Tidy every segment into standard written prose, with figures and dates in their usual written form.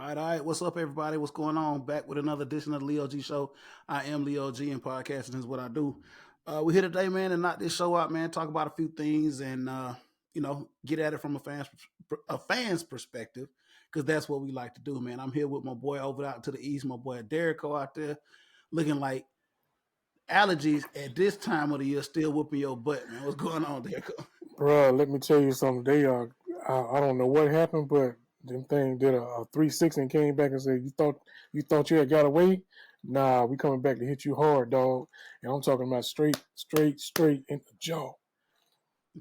All right. What's up, everybody? What's going on? Back with another edition of the Leo G Show. I am Leo G, and podcasting is what I do. We're here today, man, and knock this show out, man. Talk about a few things and get at it from a fan's perspective, because that's what we like to do, man. I'm here with my boy over out to the east, my boy Derico out there, looking like allergies at this time of the year still whooping your butt, man. What's going on, Derico? Bro, let me tell you something. They are, I don't know what happened, but them thing did a 360 and came back and said, you thought you had got away? Nah, we coming back to hit you hard, dog. And I'm talking about straight in the jaw.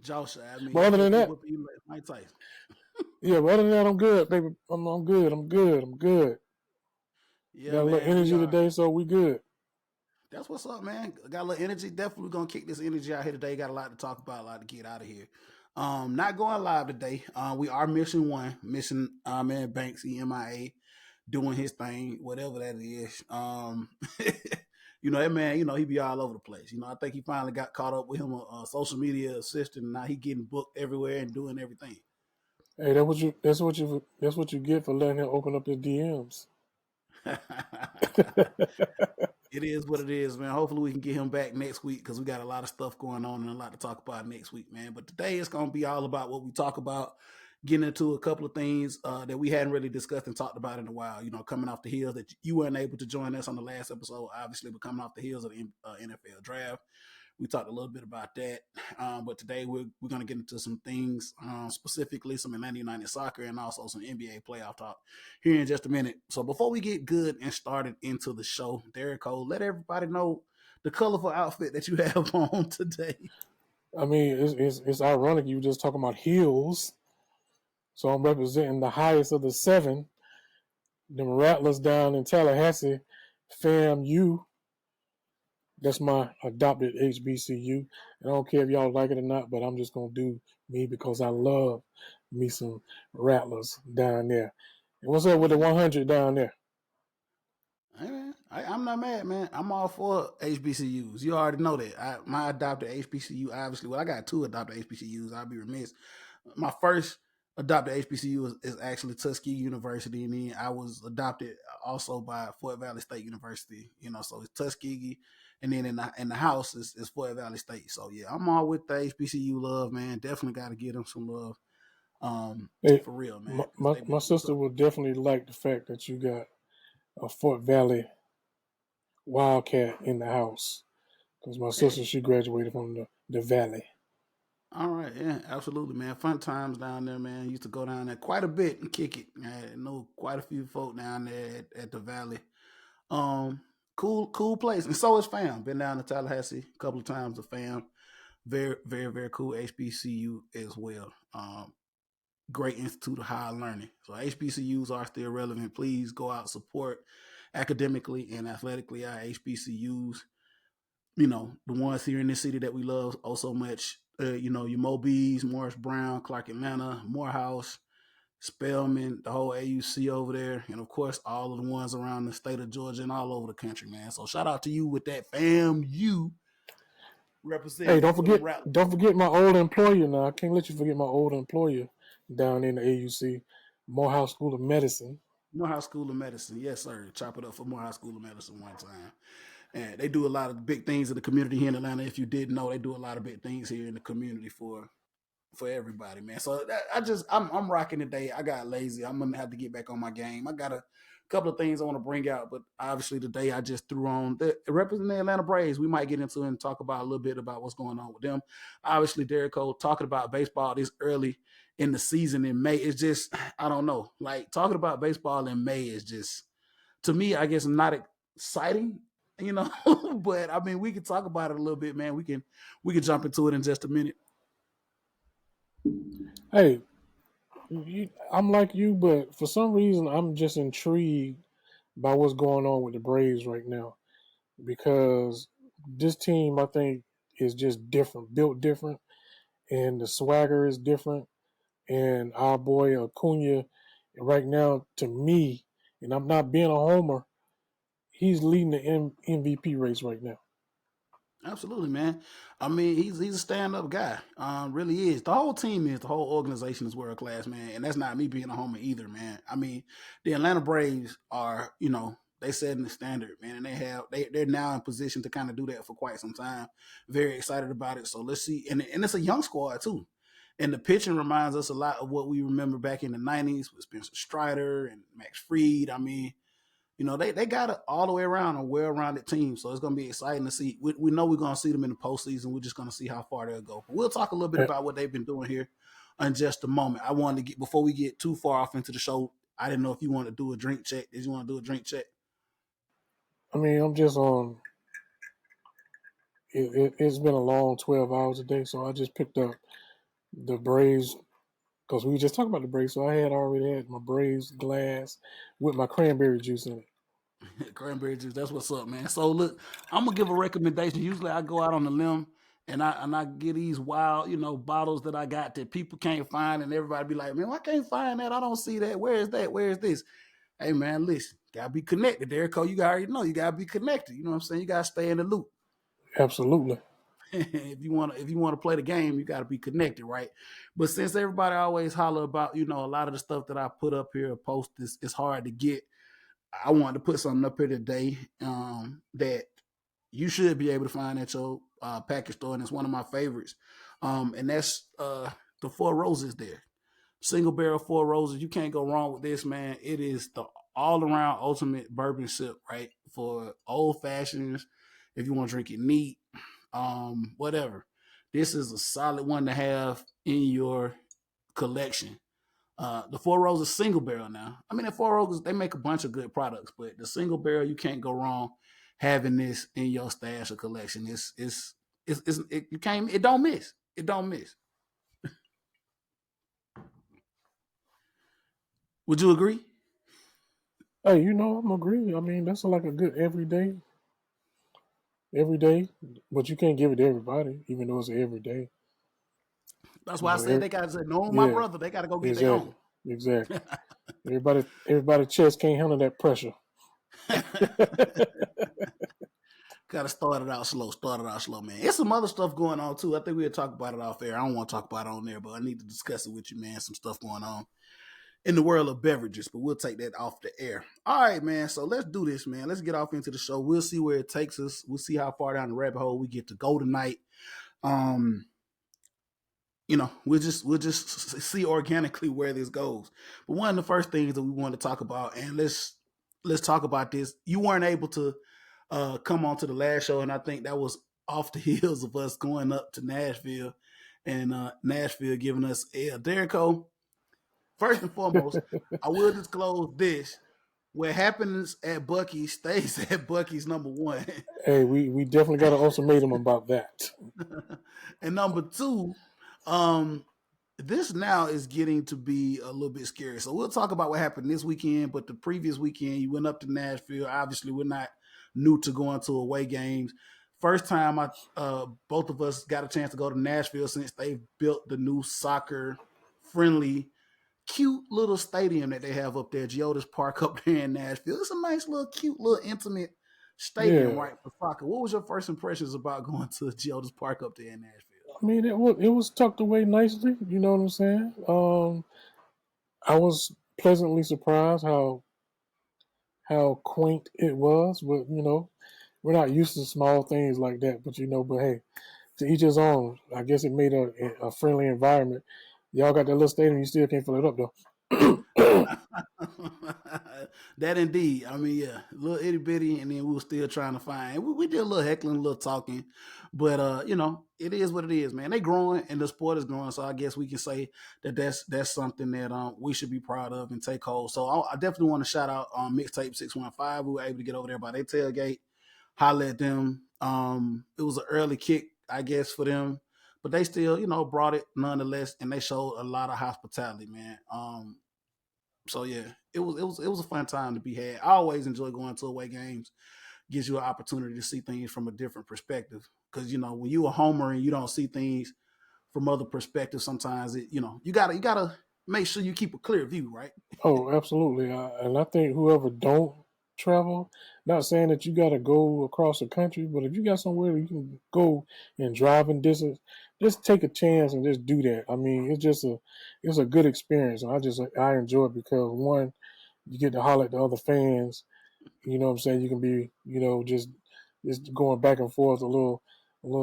Josh, I mean, But other than definitely that, whooping you like Mike Tyson. yeah, but other than that, I'm good, baby. I'm good. I'm good. I'm good. Yeah, Got a little man, we energy are. today, so we good. That's what's up, man. Got a little energy. Definitely gonna kick this energy out here today. Got a lot to talk about, a lot to get out of here. Not going live today. We are missing one, missing man Banksy MIA doing his thing, whatever that is. That man, he be all over the place. I think he finally got caught up with him a social media assistant, and now he getting booked everywhere and doing everything. Hey, that's what you get for letting him open up his DMs. It is what it is, man. Hopefully we can get him back next week because we got a lot of stuff going on and a lot to talk about next week, man. But today it's gonna be all about what we talk about, getting into a couple of things that we hadn't really discussed and talked about in a while. Coming off the heels that you weren't able to join us on the last episode, obviously, but coming off the heels of the NFL draft. We talked a little bit about that, but today we're going to get into some things, specifically some Atlanta United soccer and also some NBA playoff talk here in just a minute. So before we get good and started into the show, Derico, let everybody know the colorful outfit that you have on today. I mean, it's ironic you were just talking about heels. So I'm representing the highest of the seven, them Rattlers down in Tallahassee, FAMU. That's my adopted HBCU. And I don't care if y'all like it or not, but I'm just going to do me because I love me some Rattlers down there. And what's up with the 100 down there? Hey man, I'm not mad, man. I'm all for HBCUs. You already know that. My adopted HBCU, obviously. Well, I got two adopted HBCUs. I'll be remiss. My first adopted HBCU is actually Tuskegee University, and then I was adopted also by Fort Valley State University. So it's Tuskegee, and then in the house is Fort Valley State. So yeah, I'm all with the HBCU love, man. Definitely got to give them some love, Hey, for real, man. my, 'Cause my, they been my through sister something. would definitely like the fact that you got a Fort Valley Wildcat in the house. Because my sister, Hey, she graduated from the Valley. all right, yeah, absolutely, man. Fun times down there, man. Used to go down there quite a bit and kick it. I know quite a few folk down there at the valley. Um, cool place, and so is fam. Been down to Tallahassee a couple of times. The fam, very, very, very cool HBCU as well. Great Institute of Higher Learning. So HBCUs are still relevant. Please go out support academically and athletically our HBCUs. The ones here in this city that we love oh so much. Your Mobies, Morris Brown, Clark Atlanta, Morehouse, Spelman, the whole AUC over there, and of course all of the ones around the state of Georgia and all over the country, man. So shout out to you with that fam you Hey, representing don't for them forget, Rattlers. don't forget my old employer. Now I can't let you forget my old employer down in the AUC, Morehouse School of Medicine. Morehouse School of Medicine, yes sir. Chop it up for Morehouse School of Medicine one time. And they do a lot of big things in the community here in Atlanta. If you didn't know, they do a lot of big things here in the community for everybody, man. So I'm rocking today. I got lazy. I'm gonna have to get back on my game. I got a couple of things I want to bring out, but obviously today I just threw on the representing the Atlanta Braves. We might get into and talk about a little bit about what's going on with them. Obviously, Derico talking about baseball this early in the season in May is just I don't know. Like talking about baseball in May is just to me, I guess not exciting. But I mean, we can talk about it a little bit, man. We can jump into it in just a minute. Hey, I'm like you, but for some reason I'm just intrigued by what's going on with the Braves right now because this team I think is just different, built different, and the swagger is different. And our boy Acuna, right now, to me, and I'm not being a homer, he's leading the MVP race right now. Absolutely, man. I mean, he's a stand up guy. Really is. The whole team is. The whole organization is world class, man. And that's not me being a homer either, man. I mean, the Atlanta Braves are, they setting the standard, man, and they're now in position to kind of do that for quite some time. Very excited about it. So let's see, and it's a young squad too. And the pitching reminds us a lot of what we remember back in the '90s with Spencer Strider and Max Fried. I mean, they got it all the way around a well-rounded team. So it's going to be exciting to see. We know we're going to see them in the postseason. We're just going to see how far they'll go. But we'll talk a little bit Eh, about what they've been doing here in just a moment. I wanted to get before we get too far off into the show. I didn't know if you want to do a drink check. Did you want to do a drink check? I mean, I'm just on. It's been a long 12 hours a day, so I just picked up the Braves because we were just talking about the Braves. So I had already had my Braves glass with my cranberry juice in it. Cranberry juice. That's what's up, man. So look, I'm gonna give a recommendation. Usually, I go out on the limb and I get these wild, bottles that I got that people can't find, and everybody be like, man, I can't find that. I don't see that. Where is that? Where is this? Hey man, listen, gotta be connected, Derico. You already know you gotta be connected. You know what I'm saying? You gotta stay in the loop. Absolutely. if you wanna play the game, you gotta be connected, right? But since everybody always holler about, a lot of the stuff that I put up here or post is hard to get, I wanted to put something up here today that you should be able to find at your package store, and it's one of my favorites. And that's the Four Roses there. Single barrel Four Roses. You can't go wrong with this, man. It is the all around ultimate bourbon sip, right? For old fashions, if you want to drink it neat, whatever. This is a solid one to have in your collection. The Four Roses single barrel now. I mean, the Four Roses, they make a bunch of good products, but the single barrel, you can't go wrong having this in your stash or collection. You can't, it don't miss. It don't miss. Would you agree? Hey, I'm agree. I mean, that's like a good every day, but you can't give it to everybody, even though it's every day. That's You why I know, said they got to know my yeah, brother. They got to go get their exactly, own. exactly. Everybody chest can't handle that pressure. Got to start it out slow. Start it out slow, man. It's some other stuff going on too. I think we'll talk about it off air. I don't want to talk about it on there, but I need to discuss it with you, man. Some stuff going on in the world of beverages, but we'll take that off the air. All right, man. So let's do this, man. Let's get off into the show. We'll see where it takes us. We'll see how far down the rabbit hole we get to go tonight. Um, we'll just see organically where this goes. But one of the first things that we want to talk about, and let's talk about this. You weren't able to come on to the last show, and I think that was off the heels of us going up to Nashville and Nashville giving us a Derico. First and foremost, I will disclose this. What happens at Bucky's stays at Bucky's, number one. Hey, we definitely got an ultimatum about that. And number two, um, this now is getting to be a little bit scary. So we'll talk about what happened this weekend, but the previous weekend you went up to Nashville. Obviously, we're not new to going to away games. First time both of us got a chance to go to Nashville since they've built the new soccer friendly cute little stadium that they have up there, Geodis Park up there in Nashville. It's a nice little cute little intimate stadium, Yeah, right, for soccer. What was your first impressions about going to Geodis Park up there in Nashville? I mean it was tucked away nicely. You know what I'm saying? I was pleasantly surprised how quaint it was, but we're not used to small things like that. But hey, to each his own. I guess it made a friendly environment. Y'all got that little stadium, you still can't fill it up though. That indeed. I mean, yeah, a little itty bitty, and then we were still trying to find. We did a little heckling, a little talking, but it is what it is, man. They growing, and the sport is growing. So I guess we can say that that's something that we should be proud of and take hold. So I definitely want to shout out Mixtape 615. We were able to get over there by their tailgate, holler at them. It was an early kick, I guess, for them, but they still brought it nonetheless, and they showed a lot of hospitality, man. So yeah, it was a fun time to be had. I always enjoy going to away games. Gives you an opportunity to see things from a different perspective. Because when you a homer and you don't see things from other perspectives, sometimes you gotta make sure you keep a clear view, right? Oh, absolutely. And I think whoever don't travel. Not saying that you got to go across the country, but if you got somewhere you can go and drive in distance, just take a chance and just do that. I mean, it's a good experience, and I enjoy it because one, you get to holler at the other fans. You know what I'm saying? You can be, just going back and forth a little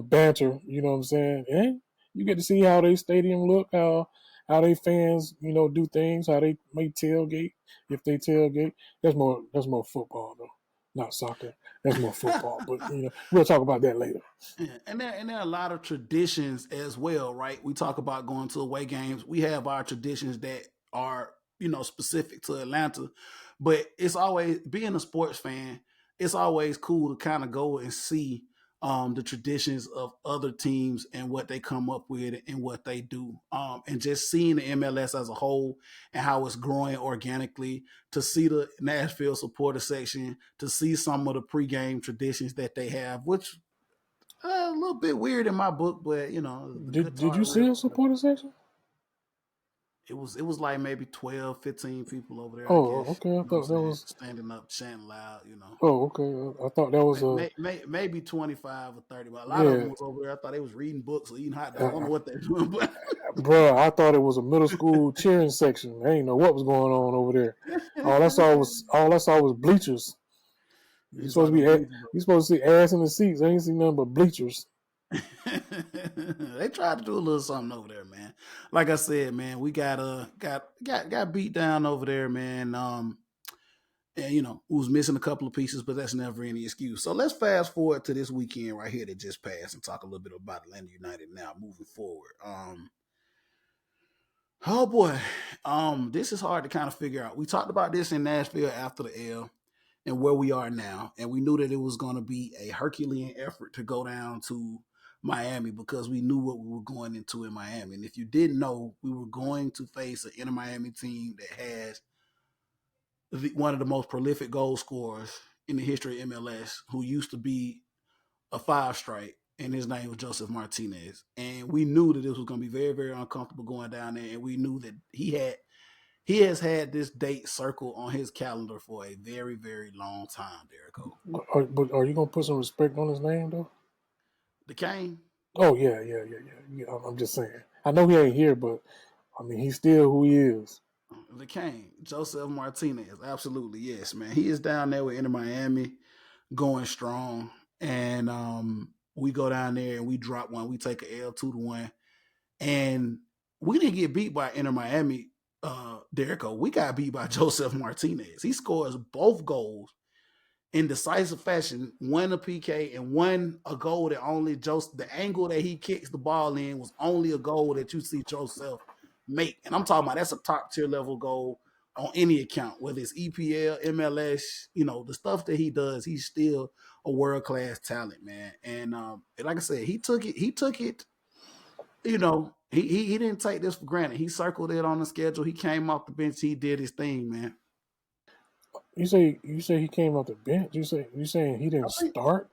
banter, you know what I'm saying? And you get to see how they stadium look, how they fans, do things, how they may tailgate if they tailgate. That's more football though, not soccer. That's more football. But we'll talk about that later. Yeah, and there are a lot of traditions as well, right? We talk about going to away games. We have our traditions that are specific to Atlanta, but it's always being a sports fan. It's always cool to kind of go and see the traditions of other teams and what they come up with and what they do, and just seeing the MLS as a whole and how it's growing organically. To see the Nashville supporter section, to see some of the pregame traditions that they have, which a little bit weird in my book, but the Did guitar you see riff. a supporter section? It was like maybe 12, 15 people over there, I Oh, guess. okay. I You know what thought I'm that saying? was. Standing up, chanting loud. Oh, okay. I thought that was a. Maybe 25 or 30, but a lot of them Yeah, was over there. I thought they was reading books or eating hot dogs. I don't know uh, what they're doing, but bro. I thought it was a middle school cheering section. I didn't know what was going on over there. All I saw was bleachers. You you saw supposed to the be bleachers you supposed to see ass in the seats. I ain't seen nothing but bleachers. they tried to do a little something over there, man. Like I said, man, we got beat down over there, man. And we was missing a couple of pieces, but that's never any excuse. So let's fast forward to this weekend right here that just passed and talk a little bit about Atlanta United now moving forward. Oh boy, this is hard to kind of figure out. We talked about this in Nashville after the L and where we are now, and we knew that it was going to be a Herculean effort to go down to Miami because we knew what we were going into in Miami. And if you didn't know, we were going to face an Inter Miami team that has one of the most prolific goal scorers in the history of MLS, who used to be a five strike, and his name was Josef Martinez. And we knew that this was going to be very, very uncomfortable going down there, and we knew that he has had this date circled on his calendar for a very, very long time, Derico. But are you gonna put some respect on his name though? The Cane, Oh yeah. I'm just saying. I know he ain't here, but I mean he's still who he is. the Cane, Josef Martinez, absolutely yes, man. He is down there with Inter Miami, going strong, and we go down there and we drop one. We take a L 2-1, and we didn't get beat by Inter Miami, Derico. We got beat by Josef Martinez. He scores both goals in decisive fashion, one a PK and one a goal that only Joseph, the angle that he kicks the ball in was only a goal that you see Joseph make. And I'm talking about that's a top tier level goal on any account, whether it's EPL, MLS, the stuff that he does, he's still a world class talent, man. And like I said, he took it, he didn't take this for granted. He circled it on the schedule. He came off the bench, he did his thing, man. You say he came off the bench. You saying he I didn't think start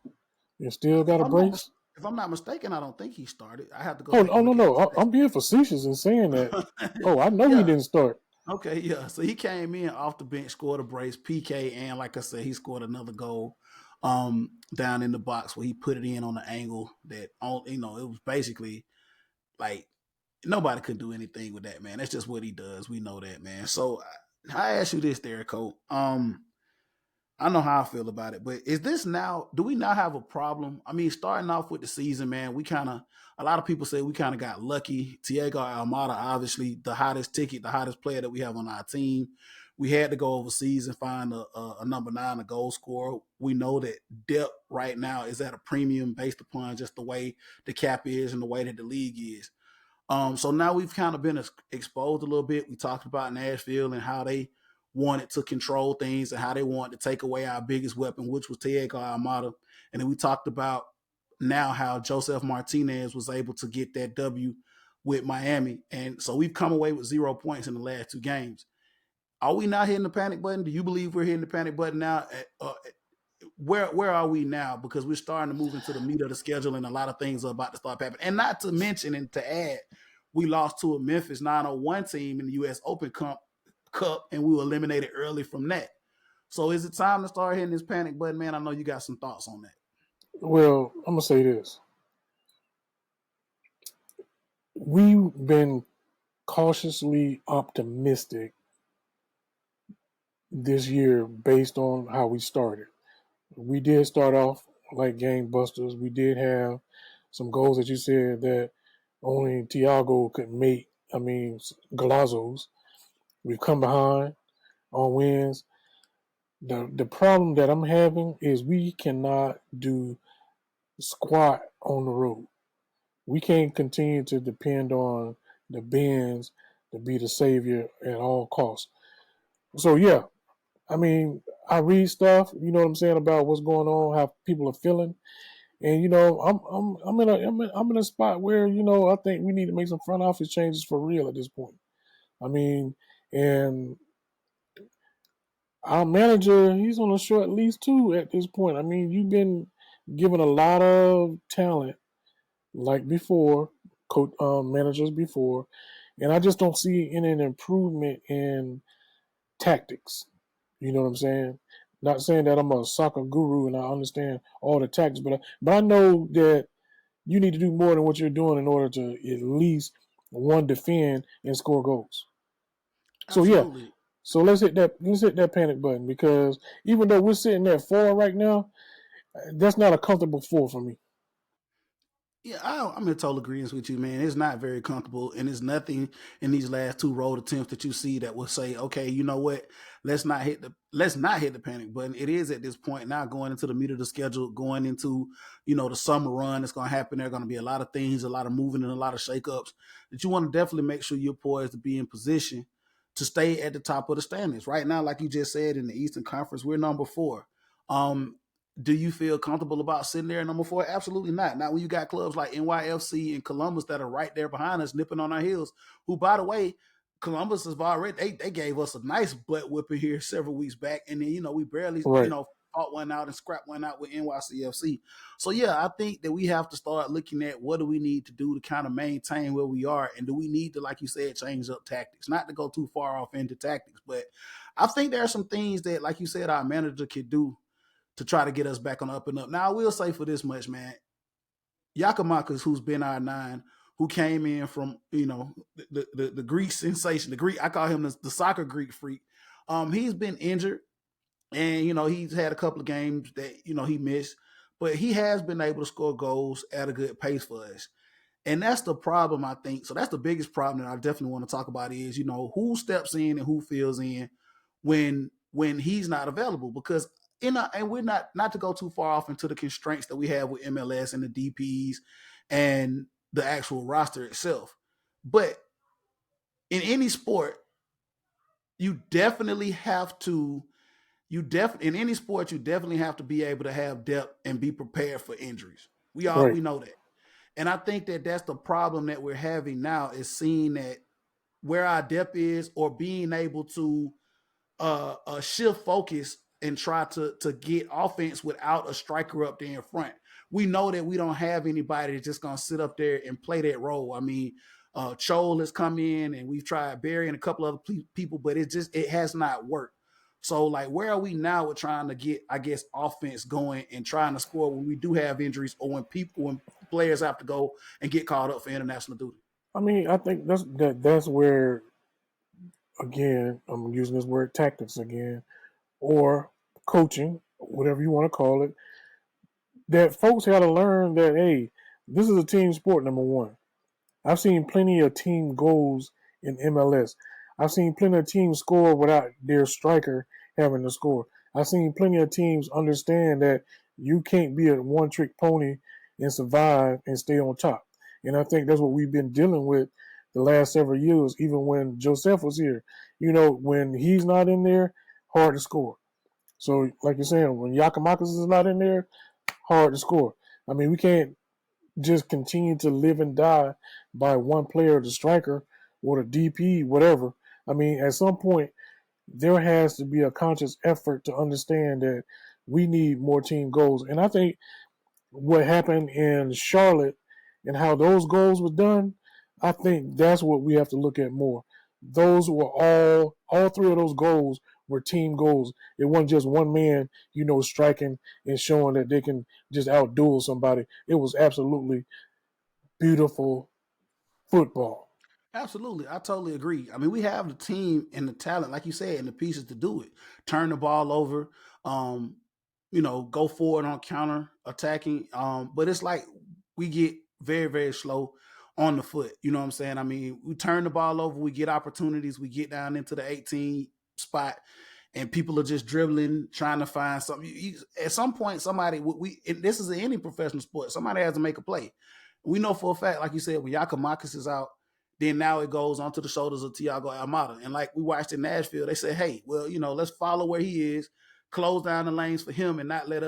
and still if got a I'm not brace? if I'm not mistaken, I don't think he started. I have to go Oh, back oh and no look at no. the I'm being facetious in saying that. stats. Oh, I know he Yeah. didn't start. Okay. Yeah. So he came in off the bench, scored a brace, PK, and like I said, he scored another goal down in the box where he put it in on the angle that it was basically like nobody could do anything with that, man. That's just what he does. We know that, man. So I ask you this, Derek Cole. I know how I feel about it, but is this now? Do we now have a problem? I mean, starting off with the season, man, we kind of a lot of people say we kind of got lucky. Diego Almada, obviously the hottest ticket, the hottest player that we have on our team. We had to go overseas and find a number nine, a goal scorer. We know that depth right now is at a premium based upon just the way the cap is and the way that the league is. So now we've kind of been exposed a little bit. We talked about Nashville and how they wanted to control things and how they wanted to take away our biggest weapon, which was Diego Almada. And then we talked about now how Josef Martinez was able to get that W with Miami. And so we've come away with 0 points in the last two games. Are we not hitting the panic button? Do you believe we're hitting the panic button now? Where are we now? Because we're starting to move into the meat of the schedule, and a lot of things are about to start happening. And not to mention and to add, we lost to a Memphis 901 team in the U.S. Open Cup, and we were eliminated early from that. So is it time to start hitting this panic button, man? I know you got some thoughts on that. Well, I'm gonna say this: we've been cautiously optimistic this year based on how we started. We did start off like gangbusters. We did have some goals that you said that only Thiago could make. I mean, Galazzo's. We've come behind on wins. The problem that I'm having is we cannot do squat on the road. We can't continue to depend on the Benz to be the savior at all costs. So yeah, I mean, I read stuff, you know what I'm saying, about what's going on, how people are feeling, and I'm in a spot where I think we need to make some front office changes for real at this point. I mean, and our manager, he's on a short lease too at this point. I mean, you've been given a lot of talent like before, coach managers before, and I just don't see any improvement in tactics. You know what I'm saying? Not saying that I'm a soccer guru and I understand all the tactics, but I know that you need to do more than what you're doing in order to at least one defend and score goals. So yeah, Absolutely. so let's hit that panic button because even though we're sitting at 4 right now, that's not a comfortable 4 for me. Yeah, I'm in total agreement with you, man. It's not very comfortable, and there's nothing in these last two road attempts that you see that will say, okay, you know what? Let's not hit the panic button. It is at this point now going into the meat of the schedule, going into the summer run that's going to happen. There are going to be a lot of things, a lot of moving, and a lot of shakeups that you want to definitely make sure you're poised to be in position to stay at the top of the standings. Right now, like you just said, in the Eastern Conference, we're number 4. Um, do you feel comfortable about sitting there at number 4? Absolutely not. Not when you got clubs like NYFC and Columbus that are right there behind us, nipping on our heels. Who, by the way, Columbus has already they gave us a nice butt whipping here several weeks back, and then we barely Right. fought one out and scrapped one out with NYCFC. So yeah, I think that we have to start looking at what do we need to do to kind of maintain where we are, and do we need to, like you said, change up tactics? Not to go too far off into tactics, but I think there are some things that, like you said, our manager could do to try to get us back on the up and up. Now, I will say for this much, man, Yakamakis, who's been our 9, who came in from the Greek sensation, the Greek, I call him the soccer Greek freak. He's been injured, and he's had a couple of games that he missed, but he has been able to score goals at a good pace for us. And that's the problem, I think. So that's the biggest problem that I definitely want to talk about is, who steps in and who fills in when he's not available. Because and we're not to go too far off into the constraints that we have with MLS and the DPs and the actual roster itself. But in any sport, you definitely have to in any sport you definitely have to be able to have depth and be prepared for injuries. Right. We know that. And I think that that's the problem that we're having now is seeing that where our depth is, or being able to shift focus and try to get offense without a striker up there in front. We know that we don't have anybody that's just gonna sit up there and play that role. I mean, Chol has come in, and we've tried Barry and a couple other people, but it has not worked. So, like, where are we now with trying to get, I guess, offense going and trying to score when we do have injuries, or when players have to go and get called up for international duty? I mean, I think that's where again I'm using this word tactics again or coaching, whatever you want to call it. That folks got to learn that hey, this is a team sport. Number one, I've seen plenty of team goals in MLS. I've seen plenty of teams score without their striker having to score. I've seen plenty of teams understand that you can't be a one trick pony and survive and stay on top. And I think that's what we've been dealing with the last several years, even when Josef was here. When he's not in there, hard to score. So, like you're saying, when Yakamakis is not in there, hard to score. I mean, we can't just continue to live and die by one player, the striker or the DP, whatever. I mean, at some point, there has to be a conscious effort to understand that we need more team goals. And I think what happened in Charlotte and how those goals were done, I think that's what we have to look at more. Those were all three of those goals were team goals. It wasn't just one man, striking and showing that they can just outduel somebody. It was absolutely beautiful football. Absolutely, I totally agree. I mean, we have the team and the talent, like you said, and the pieces to do it. Turn the ball over, um, go forward on counter attacking. But it's like we get very, very slow on the foot. You know what I'm saying? I mean, we turn the ball over, we get opportunities, we get down into the 18 spot, and people are just dribbling, trying to find something. At some point, somebody and this is in any professional sport, somebody has to make a play. We know for a fact, like you said, when Yakamakis is out, then now it goes onto the shoulders of Thiago Almada. And like we watched in Nashville, they said, hey, well, let's follow where he is, close down the lanes for him and not let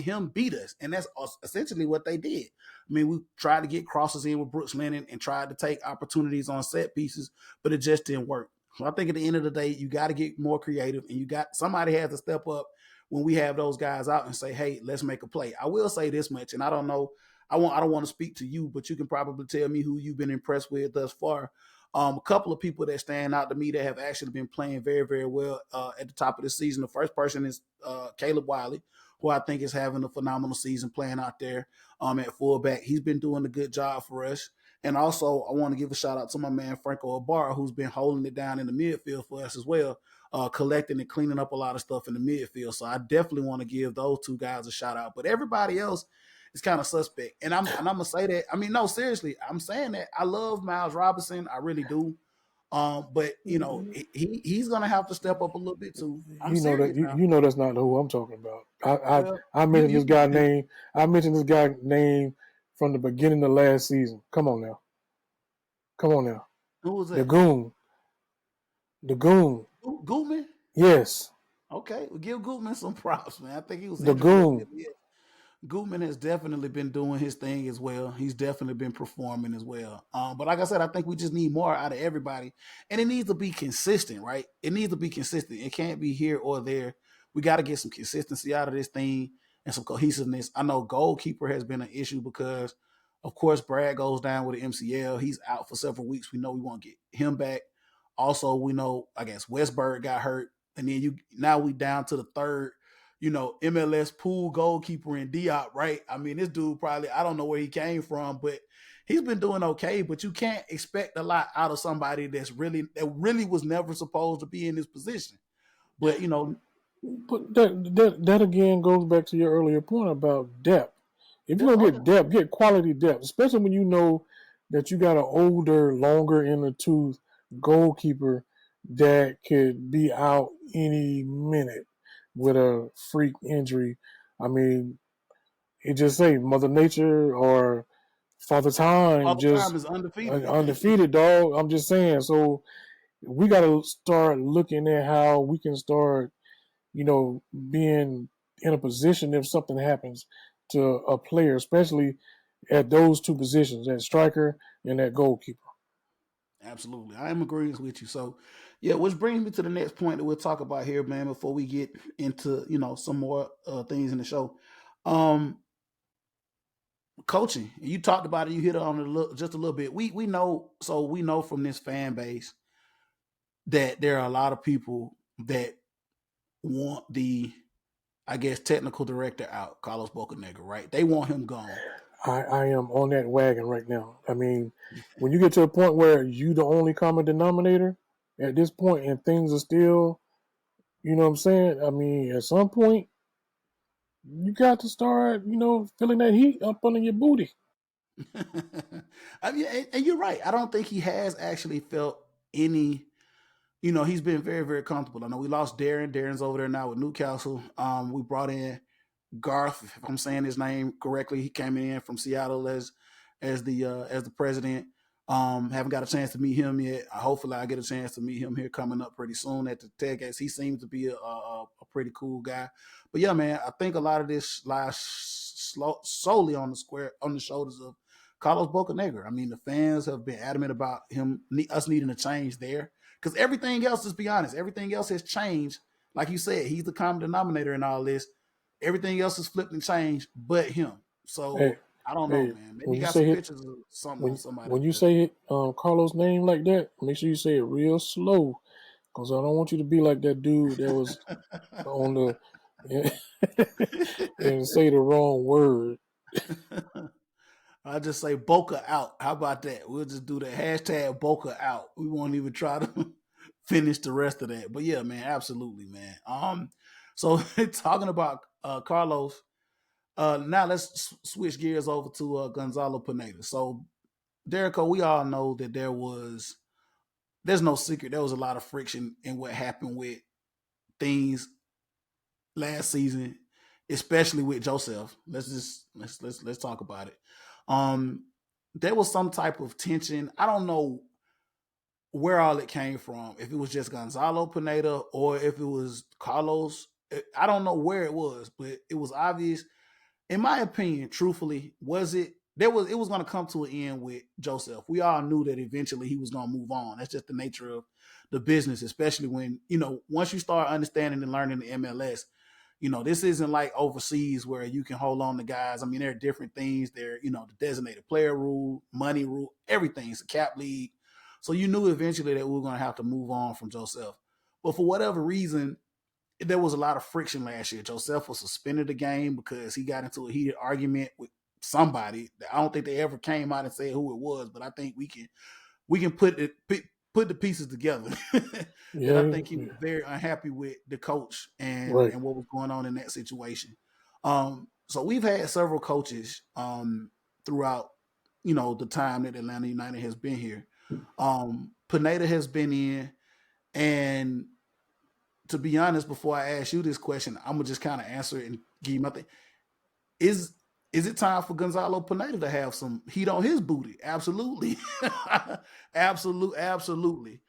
him beat us. And that's essentially what they did. I mean, we tried to get crosses in with Brooks Lennon and tried to take opportunities on set pieces, but it just didn't work. So I think at the end of the day, you got to get more creative, and somebody has to step up when we have those guys out and say, "Hey, let's make a play." I will say this much, and I don't know, I don't want to speak to you, but you can probably tell me who you've been impressed with thus far. A couple of people that stand out to me that have actually been playing very, very well at the top of the season. The first person is Caleb Wiley, who I think is having a phenomenal season playing out there at fullback. He's been doing a good job for us. And also, I want to give a shout out to my man Franco Ibarra, who's been holding it down in the midfield for us as well, collecting and cleaning up a lot of stuff in the midfield. So I definitely want to give those two guys a shout out. But everybody else is kind of suspect. And I'm gonna say that. I mean, no, seriously, I'm saying that I love Miles Robinson, I really do. But he's gonna have to step up a little bit too. I'm You know that serious you, now. you know that's not who I'm talking about. Well, I you mentioned you this guy name. I mentioned this guy name from the beginning of last season. Come on now, come on now. who was The that? goon, the goon. Goodman? Yes, Okay, well, give Goodman some props, man. I think he was the injured a little bit. goon. But yeah, Goodman has definitely been doing his thing as well. He's definitely been performing as well. But like I said, I think we just need more out of everybody, and it needs to be consistent, right? It needs to be consistent. It can't be here or there. We got to get some consistency out of this thing and some cohesiveness. I know goalkeeper has been an issue because, of course, Brad goes down with an MCL. He's out for several weeks. We know we want to get him back. Also, we know I guess Westberg got hurt, and then now we down to the third MLS pool goalkeeper in Diop, right? I mean, this dude probably, I don't know where he came from, but he's been doing okay. But you can't expect a lot out of somebody that really was never supposed to be in this position. But But that again goes back to your earlier point about depth. If you're there's gonna other get depth, get quality depth, especially when you know that you got an older, longer in the tooth goalkeeper that could be out any minute with a freak injury. I mean, it just say Mother Nature or Father all Time the time just is undefeated. undefeated, dog. I'm just saying. So we got to start looking at how we can start, being in a position if something happens to a player, especially at those two positions, that striker and that goalkeeper. Absolutely. I am agreeing with you. So, yeah, which brings me to the next point that we'll talk about here, man, before we get into, some more things in the show. Um, Coaching. You talked about it. You hit it on just a little bit. We know from this fan base that there are a lot of people that want the, I guess, technical director out, Carlos Bocanegra, right? They want him gone. I am on that wagon right now. I mean, when you get to a point where you the only common denominator at this point and things are still, you know what I'm saying? I mean, at some point, you got to start, feeling that heat up under your booty. I mean, and you're right. I don't think he has actually felt any. He's been very, very comfortable. I know we lost Darren. Darren's over there now with Newcastle. We brought in Garth, if I'm saying his name correctly. He came in from Seattle as the president. Haven't got a chance to meet him yet. Hopefully, I get a chance to meet him here coming up pretty soon at the TechX. He seems to be a pretty cool guy. But yeah, man, I think a lot of this lies solely on the shoulders of Carlos Bocanegra. I mean, the fans have been adamant about us needing a change there because everything else, let's be honest, everything else has changed. Like you said, he's the common denominator in all this. Everything else is flipped and changed, but him. Hey, So I don't know, hey, man. Maybe when he you got some say it, pictures of something on when somebody. when you But say it, Carlos' name like that, make sure you say it real slow, because I don't want you to be like that dude that was on the and say the wrong word. I'll just say Boca out. How about that? We'll just do the hashtag Boca out. We won't even try to finish the rest of that. But yeah, man, absolutely, man. So talking about Carlos, now let's switch gears over to Gonzalo Pineda. So Derico, we all know that there's no secret. There was a lot of friction in what happened with things last season, especially with Joseph. Let's talk about it. Um, there was some type of tension. I don't know where all it came from. If it was just Gonzalo Pineda or if it was Carlos, I don't know where it was, but it was obvious. In my opinion, truthfully, it was going to come to an end with Joseph. We all knew that eventually he was going to move on. That's just the nature of the business, especially when, once you start understanding and learning the MLS, this isn't like overseas where you can hold on to guys. I mean, there are different things. There, the designated player rule, money rule, everything's a cap league. So you knew eventually that we were going to have to move on from Joseph. But for whatever reason, there was a lot of friction last year. Joseph was suspended the game because he got into a heated argument with somebody. I don't think they ever came out and said who it was, but I think we can put the pieces together. That I Yeah, think he was very unhappy with the coach and right. and what was going on in that situation. So we've had several coaches throughout the time that Atlanta United has been here. Pineda has been in, and to be honest, before I ask you this question, I'm gonna just kind of answer it and give you my thing. Is is it time for Gonzalo Pineda to have some heat on his booty? Absolutely. Absolutely.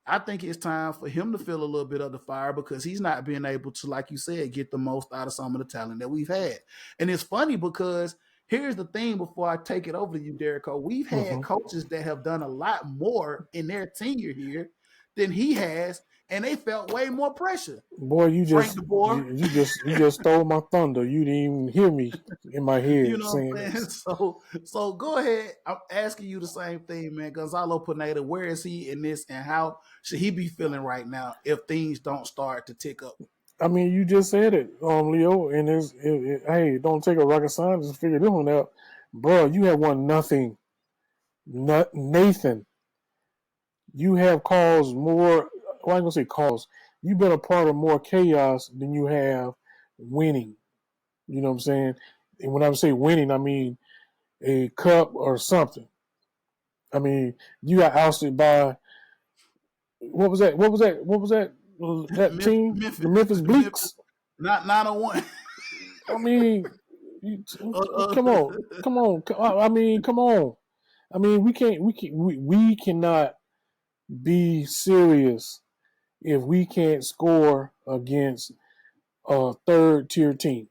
I think it's time for him to feel a little bit of the fire because he's not being able to, like you said, get the most out of some of the talent that we've had. And it's funny because here's the thing before I take it over to you, Derico. We've had Hmm. coaches that have done a lot more in their tenure here than he has, and they felt way more pressure. Boy, you Frank just DeBoer, you just stole my thunder. You didn't even hear me in my you head know saying what I'm saying? this. So go ahead. I'm asking you the same thing, man. Gonzalo Pineda, where is he in this and how should he be feeling right now if things don't start to tick up? I mean, you just said it, Leo, and hey, don't take a rocket scientist to figure this one out, bro. You have won nothing, Nathan. You have caused more. Well, I'm gonna say caused. You've been a part of more chaos than you have winning. You know what I'm saying? And when I say winning, I mean a cup or something. I mean, you got ousted by what was that? What was that? What was that? That team, the Memphis, Memphis Memphis, Bleaks. not 901. I mean, you, uh, come on, come on. I mean, come on. I mean, we cannot be serious if we can't score against a third tier team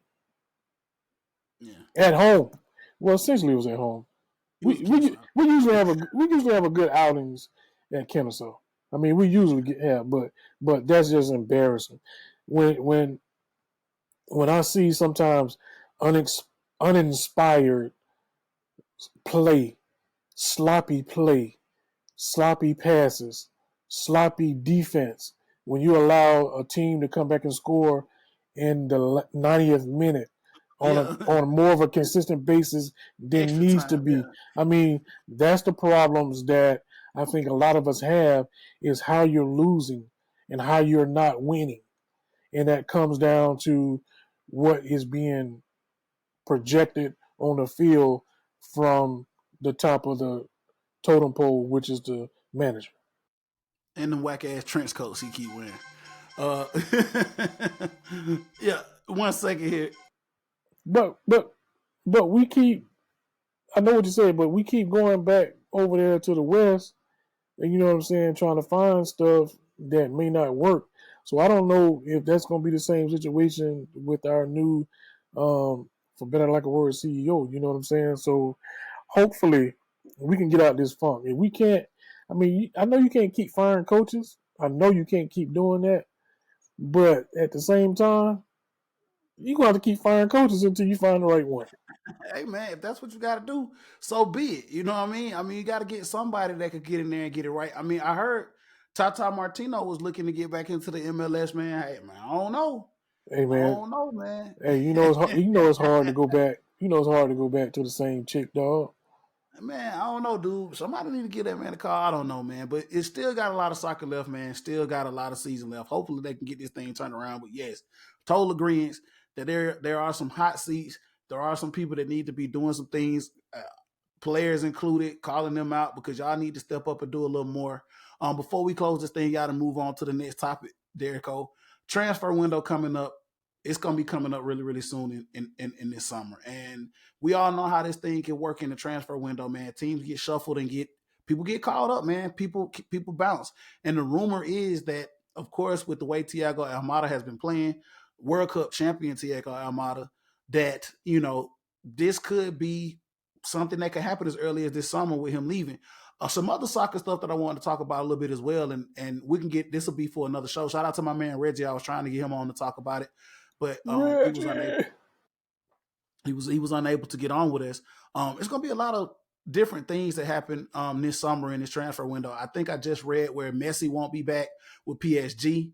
yeah, at home. Well, essentially, it was at home. he was We a we Kennesaw. we usually have a good outings at Kennesaw. I mean, we usually have, but that's just embarrassing. When when when I see sometimes uninspired play, play, sloppy passes, sloppy defense, when you allow a team to come back and score in the 90th minute on a Yeah, on more of a consistent basis than extra needs to time. be. Yeah, I mean, that's the problems that I think a lot of us have is how you're losing and how you're not winning. And that comes down to what is being projected on the field from the top of the totem pole, which is the manager. and the whack ass trench coats he keep wearing. Uh, yeah. 1 second here. But but but we keep. I know what you said, but we keep going back over there to the west, and you know what I'm saying, trying to find stuff that may not work. So I don't know if that's going to be the same situation with our new, for better like a word, CEO. You know what I'm saying? So hopefully we can get out this funk. If we can't, I mean, I know you can't keep firing coaches. I know you can't keep doing that, but at the same time, you're going to have to keep firing coaches until you find the right one. Hey man, if that's what you got to do, so be it. You know what I mean? I mean, you got to get somebody that could get in there and get it right. I mean, I heard Tata Martino was looking to get back into the MLS, man. Hey, man, I don't know. Hey I man, don't know, man. hey, it's hard to go back. You know it's hard to go back to the same chick, dog. Man, I don't know, dude. Somebody need to get that man a call. I don't know, man. But it still got a lot of soccer left, man. Still got a lot of season left. Hopefully they can get this thing turned around. But yes, total agreement that there are some hot seats. There are some people that need to be doing some things, players included, calling them out because y'all need to step up and do a little more. Before we close this thing, y'all to move on to the next topic, Derico. Transfer window coming up. It's gonna be coming up really, really soon in this summer. And we all know how this thing can work in the transfer window, man. Teams get shuffled and people get called up, man. People bounce. And the rumor is that, of course, with the way Thiago Almada has been playing, World Cup champion Thiago Almada, that this could be something that could happen as early as this summer with him leaving. Some other soccer stuff that I wanted to talk about a little bit as well, and we can get this will be for another show. Shout out to my man Reggie. I was trying to get him on to talk about it, but he was unable. Reggie. He was unable to get on with us. It's going to be a lot of different things that happen this summer in this transfer window. I think I just read where Messi won't be back with PSG.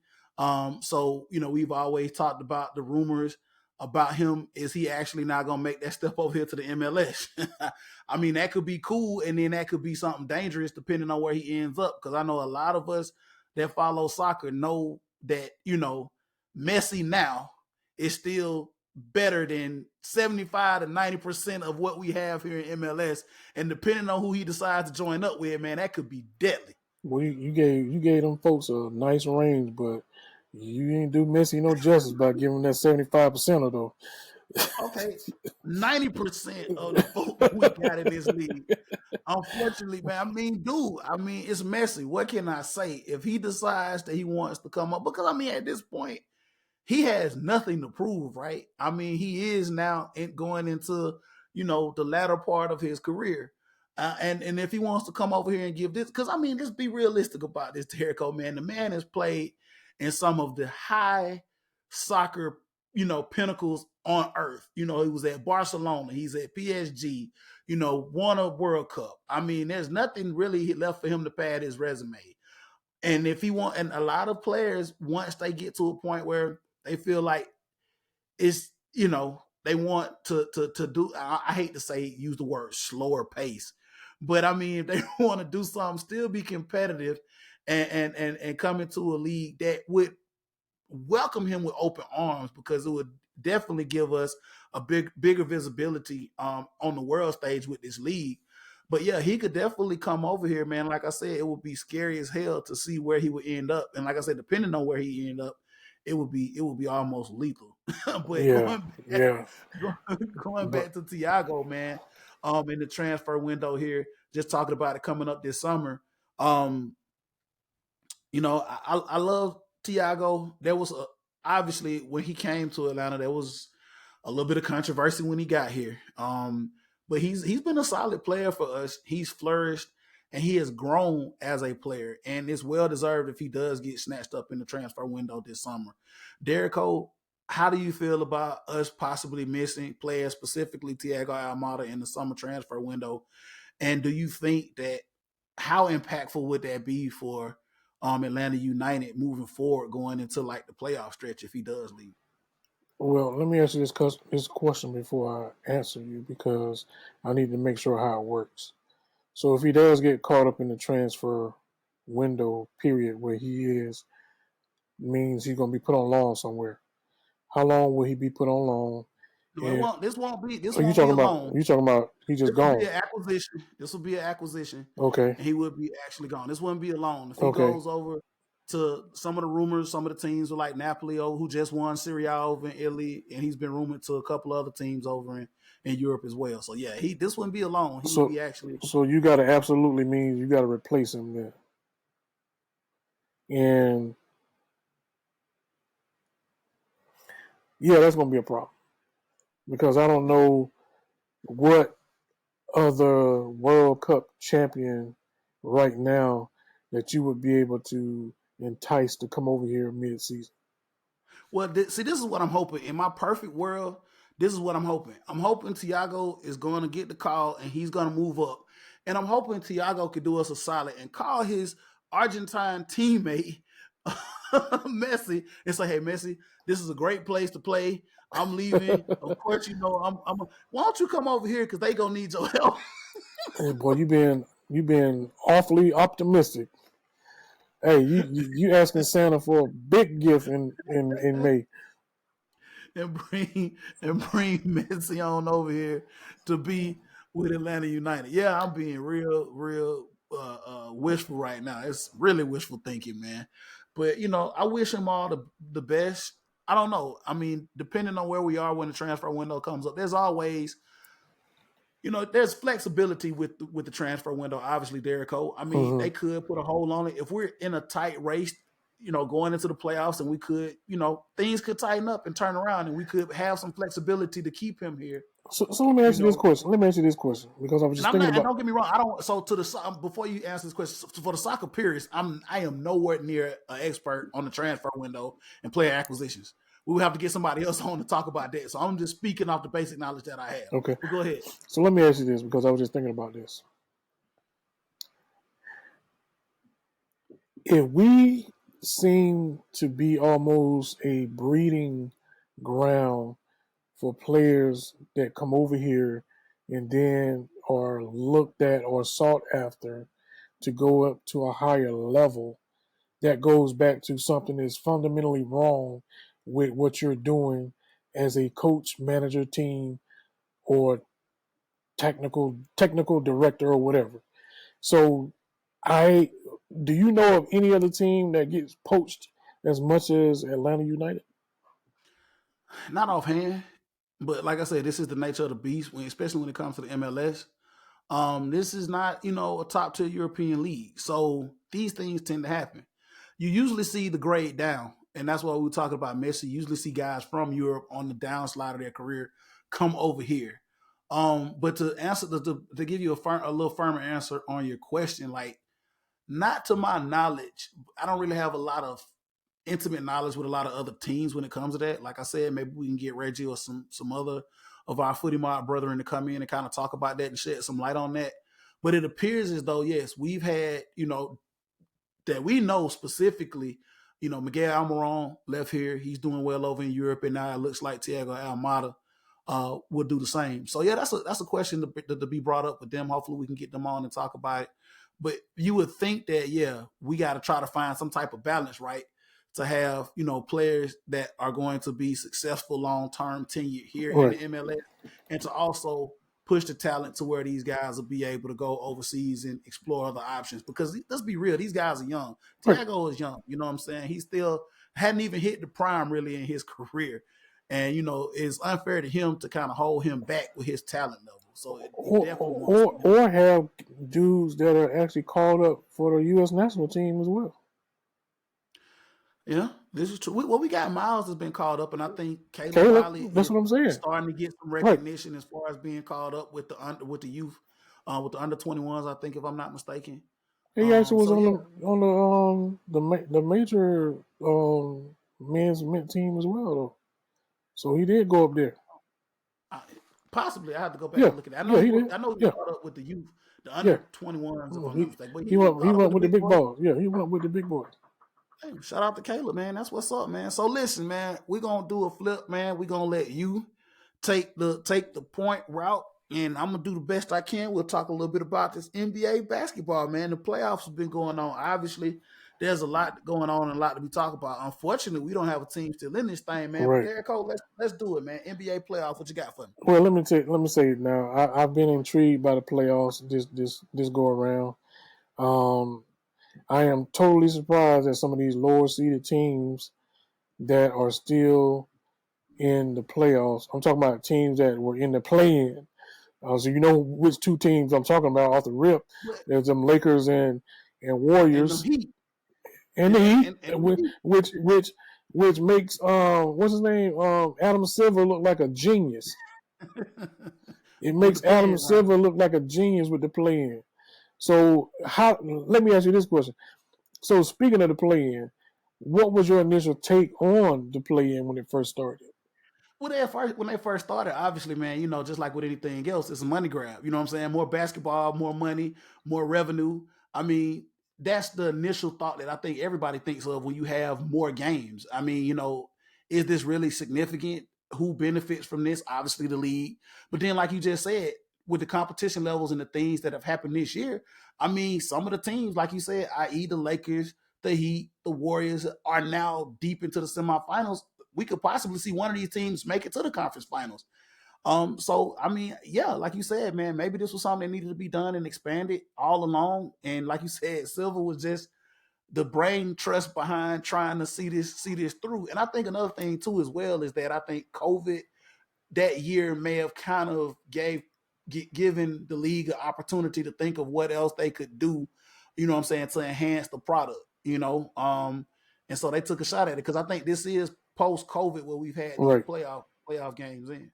So we've always talked about the rumors about him. Is he actually not going to make that step over here to the MLS? I mean, that could be cool, and then that could be something dangerous depending on where he ends up. Because I know a lot of us that follow soccer know that Messi now is still better than 75 to 90% of what we have here in MLS. And depending on who he decides to join up with, man, that could be deadly. Well, you gave them folks a nice range, but you ain't do Messi no justice by giving that 75% of though. Okay, 90% of the folk we got in this league. Unfortunately, man, it's Messi. What can I say? If he decides that he wants to come up, because at this point, he has nothing to prove, right? He is now going into, the latter part of his career. And if he wants to come over here and give this, because let's be realistic about this, Derico, man. The man has played in some of the high soccer, pinnacles on earth. He was at Barcelona, he's at PSG, won a World Cup. There's nothing really left for him to pad his resume. And if he want, and a lot of players, once they get to a point where they feel like it's, they want to do, I hate to use the word slower pace, but if they want to do something, still be competitive and come into a league that would welcome him with open arms, because it would definitely give us a bigger visibility on the world stage with this league. But yeah, he could definitely come over here, man. Like I said, it would be scary as hell to see where he would end up. And like I said, depending on where he end up, it would be almost lethal. But Yeah, yeah. going But back to Thiago, man, in the transfer window here, just talking about it coming up this summer. Um, I love Thiago. There was obviously when he came to Atlanta, there was a little bit of controversy when he got here. But he's been a solid player for us. He's flourished and he has grown as a player, and it's well deserved if he does get snatched up in the transfer window this summer. Derico, how do you feel about us possibly missing players, specifically Thiago Almada, in the summer transfer window? And do you think that how impactful would that be for Atlanta United moving forward, going into like the playoff stretch if he does leave? well, let me answer this question before I answer you because I need to make sure how it works. So if he does get caught up in the transfer window period where he is, means he's gonna be put on loan somewhere. How long will he be put on loan? No, it And won't. This won't be. This are you won't be talking a about? loan. You talking about he just This will be gone? an acquisition. This will be an acquisition, Okay, and he would be actually gone. This wouldn't be a loan. If he okay. goes over to some of the rumors, some of the teams are like Napoli, who just won Serie A over in Italy, and he's been rumored to a couple other teams over in Europe as well. So yeah, this wouldn't be a loan. He would So be actually. so you got to absolutely mean you got to replace him there, and yeah, that's gonna be a problem because I don't know what other World Cup champion right now that you would be able to entice to come over here mid-season. Well, see, this is what I'm hoping. In my perfect world, this is what I'm hoping. I'm hoping Tiago is going to get the call and he's going to move up. And I'm hoping Tiago could do us a solid and call his Argentine teammate, Messi, and say, "Hey, Messi, this is a great place to play. I'm leaving. Of course, why don't you come over here because they gonna need your help." Hey, boy, you been awfully optimistic. Hey, you asking Santa for a big gift in May. and bring Messi on over here to be with Atlanta United. Yeah, I'm being real wishful right now. It's really wishful thinking, man. But I wish him all the best. I don't know. I mean, depending on where we are when the transfer window comes up, there's always there's flexibility with the transfer window. Obviously, Derico. I mean, Mm-hmm. they could put a hold on it if we're in a tight race. Going into the playoffs, and we could, things could tighten up and turn around, and we could have some flexibility to keep him here. So let me You ask you this know, question. Let me ask you this question because I was and just I'm thinking not. And about. don't get me wrong. I don't. So before you answer this question, for the soccer purists, I am nowhere near an expert on the transfer window and player acquisitions. We would have to get somebody else on to talk about that. So I'm just speaking off the basic knowledge that I have. Okay, But go ahead. so let me ask you this because I was just thinking about this. If we seem to be almost a breeding ground for players that come over here and then are looked at or sought after to go up to a higher level, that goes back to something that's fundamentally wrong with what you're doing as a coach, manager, team, or technical director or whatever. So I do you know of any other team that gets poached as much as Atlanta United? Not offhand, but like I said, this is the nature of the beast, especially when it comes to the MLS. This is not, a top tier European league. So these things tend to happen. You usually see the grade down, and that's why we were talking about Messi. You usually see guys from Europe on the downslide of their career come over here. But to answer to give you a little firmer answer on your question, like not to my knowledge, I don't really have a lot of intimate knowledge with a lot of other teams when it comes to that. Like I said, maybe we can get Reggie or some other of our footy mob brethren to come in and kind of talk about that and shed some light on that. But it appears as though, yes, we've had, that we know specifically, Miguel Almiron left here. He's doing well over in Europe, and now it looks like Thiago Almada will do the same. So yeah, that's a question to be brought up with them. Hopefully, we can get them on and talk about it. But you would think that we got to try to find some type of balance, right? To have players that are going to be successful long term tenure here in Right, the MLS, and to also push the talent to where these guys will be able to go overseas and explore other options. Because let's be real, these guys are young. right. Thiago is young. You know what I'm saying? He still hadn't even hit the prime really in his career. And it's unfair to him to kind of hold him back with his talent level. So you Or, definitely want to or see him. or have dudes that are actually called up for the U.S. national team as well. Yeah, this is true. We got Miles has been called up, and I think Caleb Caleb, Wiley that's is what I'm saying. starting to get some Right. recognition as far as being called up with the youth, with the under 21s. I think, if I'm not mistaken. He actually was So on yeah, the major men's mint team as well though. So he did go up there. I, possibly I have to go back Yeah, and look at that. I know yeah, he he was. did. I know he was Yeah, caught up with the youth, the yeah. under 21s, if I'm not He mistaken. But he he was went he caught up with went the with the big big boys. balls. Yeah, he went with the big boys. Hey, shout out to Caleb, man. That's what's up, man. So listen, man, we're gonna do a flip, man. We're gonna let you take the point route, and I'm gonna do the best I can. We'll talk a little bit about this NBA basketball, man. The playoffs have been going on. Obviously, there's a lot going on and a lot to be talked about. Unfortunately, we don't have a team still in this thing, man. But Right. Derek Cole, let's do it, man. NBA playoffs, what you got for me? Well, let me say it now. I've been intrigued by the playoffs this go around. Um, I am totally surprised at some of these lower seeded teams that are still in the playoffs. I'm talking about teams that were in the play-in. So you know which two teams I'm talking about off the rip. But There's them Lakers and and the Warriors Heat, and the yeah, Heat, and the Heat. which makes what's his name Adam Silver look like a genius. It With the makes Adam playing round. Silver look like a genius with the play-in. So how? Let me ask you this question. So speaking of the play-in, what was your initial take on the play-in when it first started? Well, when they first started, obviously, man, just like with anything else, it's a money grab. You know what I'm saying? More basketball, more money, more revenue. I mean, that's the initial thought that I think everybody thinks of when you have more games. I mean, is this really significant? Who benefits from this? Obviously, the league. But then, like you just said, with the competition levels and the things that have happened this year, I mean, some of the teams, like you said, i.e., the Lakers, the Heat, the Warriors, are now deep into the semifinals. We could possibly see one of these teams make it to the conference finals. So I mean, yeah, like you said, man, maybe this was something that needed to be done and expanded all along. And like you said, Silver was just the brain trust behind trying to see this through. And I think another thing too as well is that I think COVID that year may have kind of given the league an opportunity to think of what else they could do, what I'm saying, to enhance the product, and so they took a shot at it because I think this is post COVID where we've had these Right. playoff games in.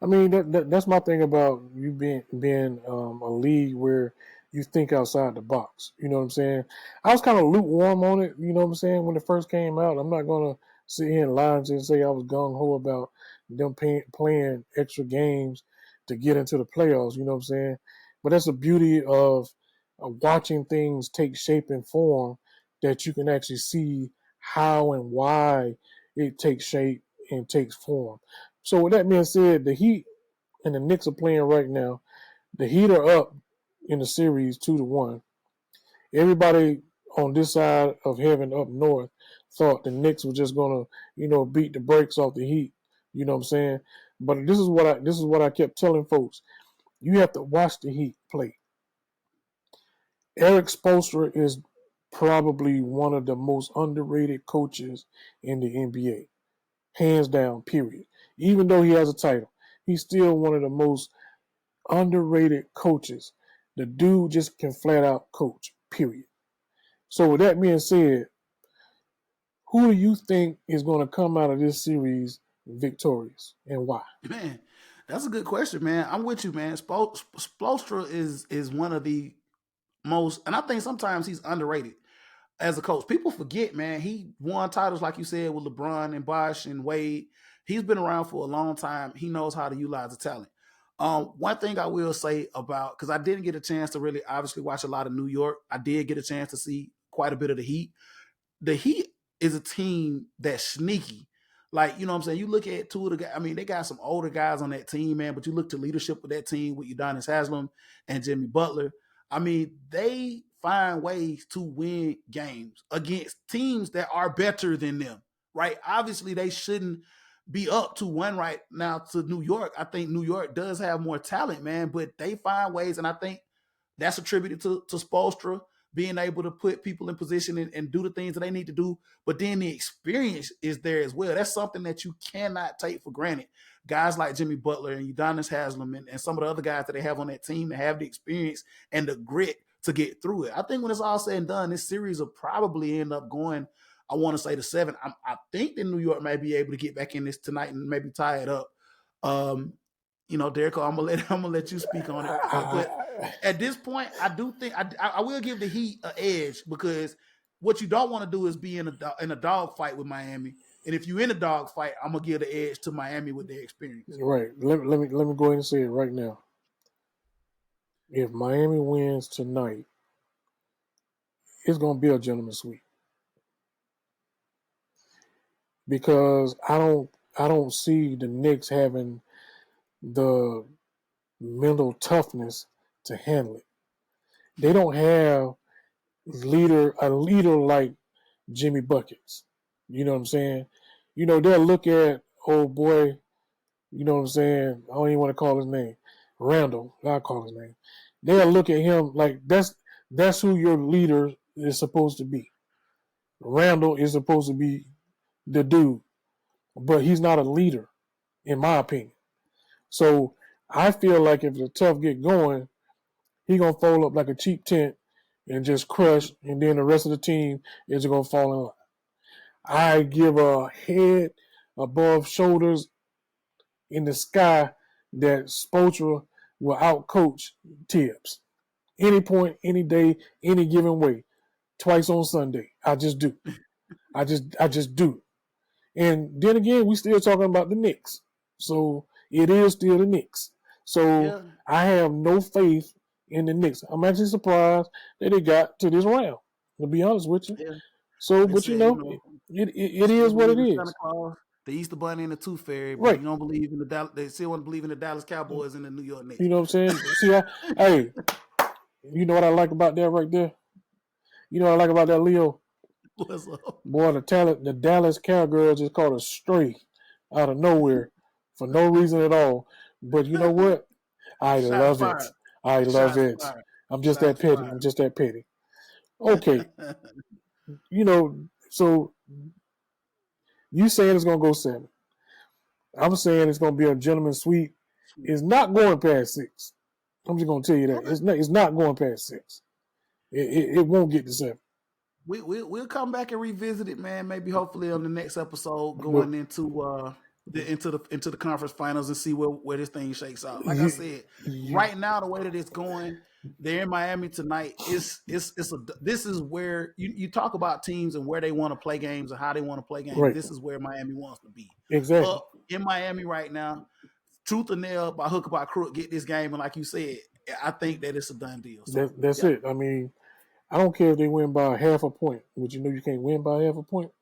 I mean, that's my thing about you being a league where you think outside the box. You know what I'm saying? I was kind of lukewarm on it. You know what I'm saying when it first came out. I'm not gonna sit here and lie and say I was gung ho about them playing extra games to get into the playoffs. You know what I'm saying? But that's the beauty of watching things take shape and form, that you can actually see how and why it takes shape and takes form. So with that being said, the Heat and the Knicks are playing right now. The Heat are up in the series 2-1. Everybody on this side of heaven up north thought the Knicks were just gonna, beat the brakes off the Heat. You know what I'm saying? But this is what I kept telling folks. You have to watch the Heat play. Eric Spoelstra is probably one of the most underrated coaches in the NBA, hands down, period. Even though he has a title, he's still one of the most underrated coaches. The dude just can flat out coach, period. So with that being said, who do you think is going to come out of this series victorious and why? Man, that's a good question, man. I'm with you, man. Spolstra is one of the most, and I think sometimes he's underrated as a coach. People forget, man. He won titles, like you said, with LeBron and Bosh and Wade. He's been around for a long time. He knows how to utilize the talent. One thing I will say about, because I didn't get a chance to really obviously watch a lot of New York. I did get a chance to see quite a bit of the Heat. The Heat is a team that's sneaky. Like, you know what I'm saying? You look at two of the guys, I mean, they got some older guys on that team, man, but you look to leadership with that team with Udonis Haslam and Jimmy Butler. I mean, they find ways to win games against teams that are better than them, right? Obviously, they shouldn't be up to one right now to New York. I think New York does have more talent, man, but they find ways, and I think that's attributed to Spolstra being able to put people in position and do the things that they need to do. But then the experience is there as well. That's something that you cannot take for granted. Guys like Jimmy Butler and Udonis Haslam and some of the other guys that they have on that team that have the experience and the grit to get through it. I think when it's all said and done, this series will probably end up going, I want to say, to 7. I think that New York may be able to get back in this tonight and maybe tie it up. Um, Derico, I'm gonna let you speak on it. But at this point, I do think I will give the Heat an edge because what you don't want to do is be in a dog fight with Miami. And if you're in a dog fight, I'm gonna give the edge to Miami with their experience. Right. Let me go ahead and say it right now. If Miami wins tonight, it's going to be a gentleman's sweep because I don't see the Knicks having the mental toughness to handle it. They don't have a leader like Jimmy Buckets. You know what I'm saying? They'll look at old boy, you know what I'm saying? I don't even want to call his name. Randall, I'll call his name. They'll look at him like that's who your leader is supposed to be. Randall is supposed to be the dude, but he's not a leader, in my opinion. So I feel like if the tough get going, he gonna fold up like a cheap tent and just crush, and then the rest of the team is gonna fall in line. I give a head above shoulders in the sky that Spoelstra will outcoach Tibbs. Any point, any day, any given way. Twice on Sunday. I just do. I just do. And then again, we still talking about the Knicks. So it is still the Knicks. So Yeah, I have no faith in the Knicks. I'm actually surprised that they got to this round. To be honest with you. Yeah, So, they but said, it still is what believe it in Santa is. Claus, the Easter Bunny, and the Tooth Fairy, but Right. you don't believe in the They still want to believe in the Dallas Cowboys and the New York You Knicks. know what I'm saying? See, hey, you know what I like about that right there? You know what I like about that, Leo? What's up? Boy, the Dallas Cowgirls just caught a stray out of nowhere for no reason at all. But you know what? I Shots love it. fired. I love Shots it. fired. I'm just that Shots petty. fired. I'm just that petty. Okay, so you saying it's gonna go 7. I'm saying it's gonna be a gentleman's sweep. It's not going past 6. I'm just gonna tell you that Okay. it's not going past 6. It won't get to 7. We'll come back and revisit it, man. Maybe hopefully on the next episode, But going into the conference finals and see where this thing shakes out. Like I you, said, you right now the way that it's going, they're in Miami tonight. This is where you talk about teams and where they want to play games and how they want to play games. right, This is where Miami wants to be. exactly. Up in Miami right now, tooth and nail, by hook or by crook, get this game. And like you said, I think that it's a done deal. So That's yeah. it. I mean, I don't care if they win by half a point, but you can't win by half a point.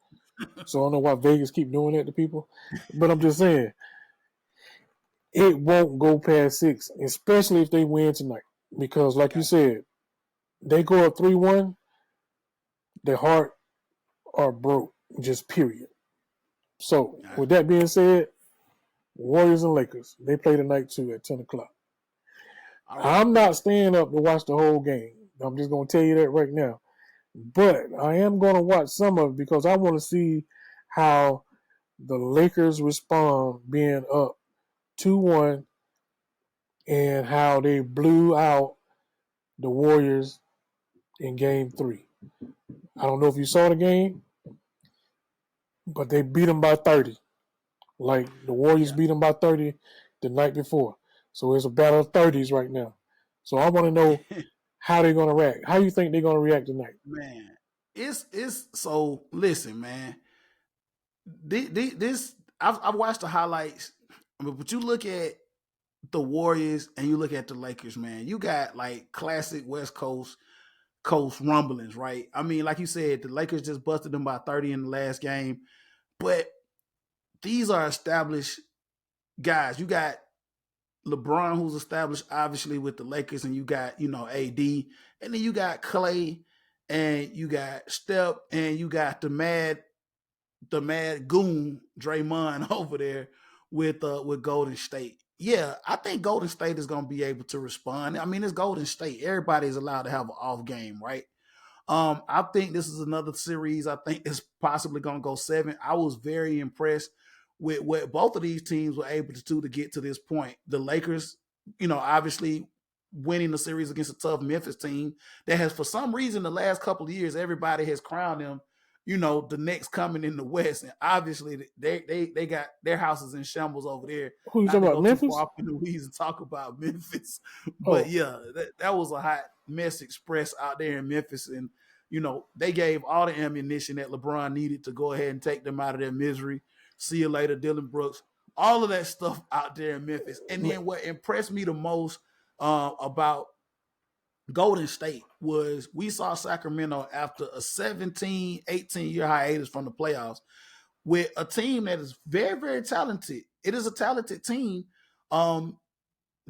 So I don't know why Vegas keep doing that to people. But I'm just saying, it won't go past 6, especially if they win tonight. Because like you Gotcha. said, they go up 3-1, their heart are broke, just period. So All right. with that being said, Warriors and Lakers, they play tonight too at 10 o'clock. All right. I'm not staying up to watch the whole game. I'm just going to tell you that right now. But I am going to watch some of it because I want to see how the Lakers respond being up 2-1 and how they blew out the Warriors in game 3. I don't know if you saw the game, but they beat them by 30. Like the Warriors Yeah. beat them by 30 the night before. So it's a battle of 30s right now. So I want to know how they're going to react. How you think they're going to react tonight? Man, it's so. Listen, man. This I've watched the highlights, but you look at the Warriors and you look at the Lakers, man. You got like classic West Coast rumblings, right? I mean, like you said, the Lakers just busted them by 30 in the last game, but these are established guys. You got LeBron, who's established obviously with the Lakers, and you got AD, and then you got Clay, and you got Steph, and you got the mad goon Draymond over there with Golden State. Yeah, I think Golden State is going to be able to respond. I mean, it's Golden State. Everybody is allowed to have an off game, right? I think this is another series. I think it's possibly going to go 7. I was very impressed with what both of these teams were able to do to get to this point. The Lakers, obviously winning the series against a tough Memphis team that has, for some reason, the last couple of years, everybody has crowned them, the next coming in the West. And obviously, they got their houses in shambles over there. Who you Not talking to about? go too Memphis? far up in the weeds and talk about Memphis, but Oh, yeah, that was a hot mess expressed out there in Memphis. And they gave all the ammunition that LeBron needed to go ahead and take them out of their misery. See you later, Dylan Brooks. All of that stuff out there in Memphis. And then what impressed me the most about Golden State was we saw Sacramento after a 17, 18-year hiatus from the playoffs with a team that is very, very talented. It is a talented team.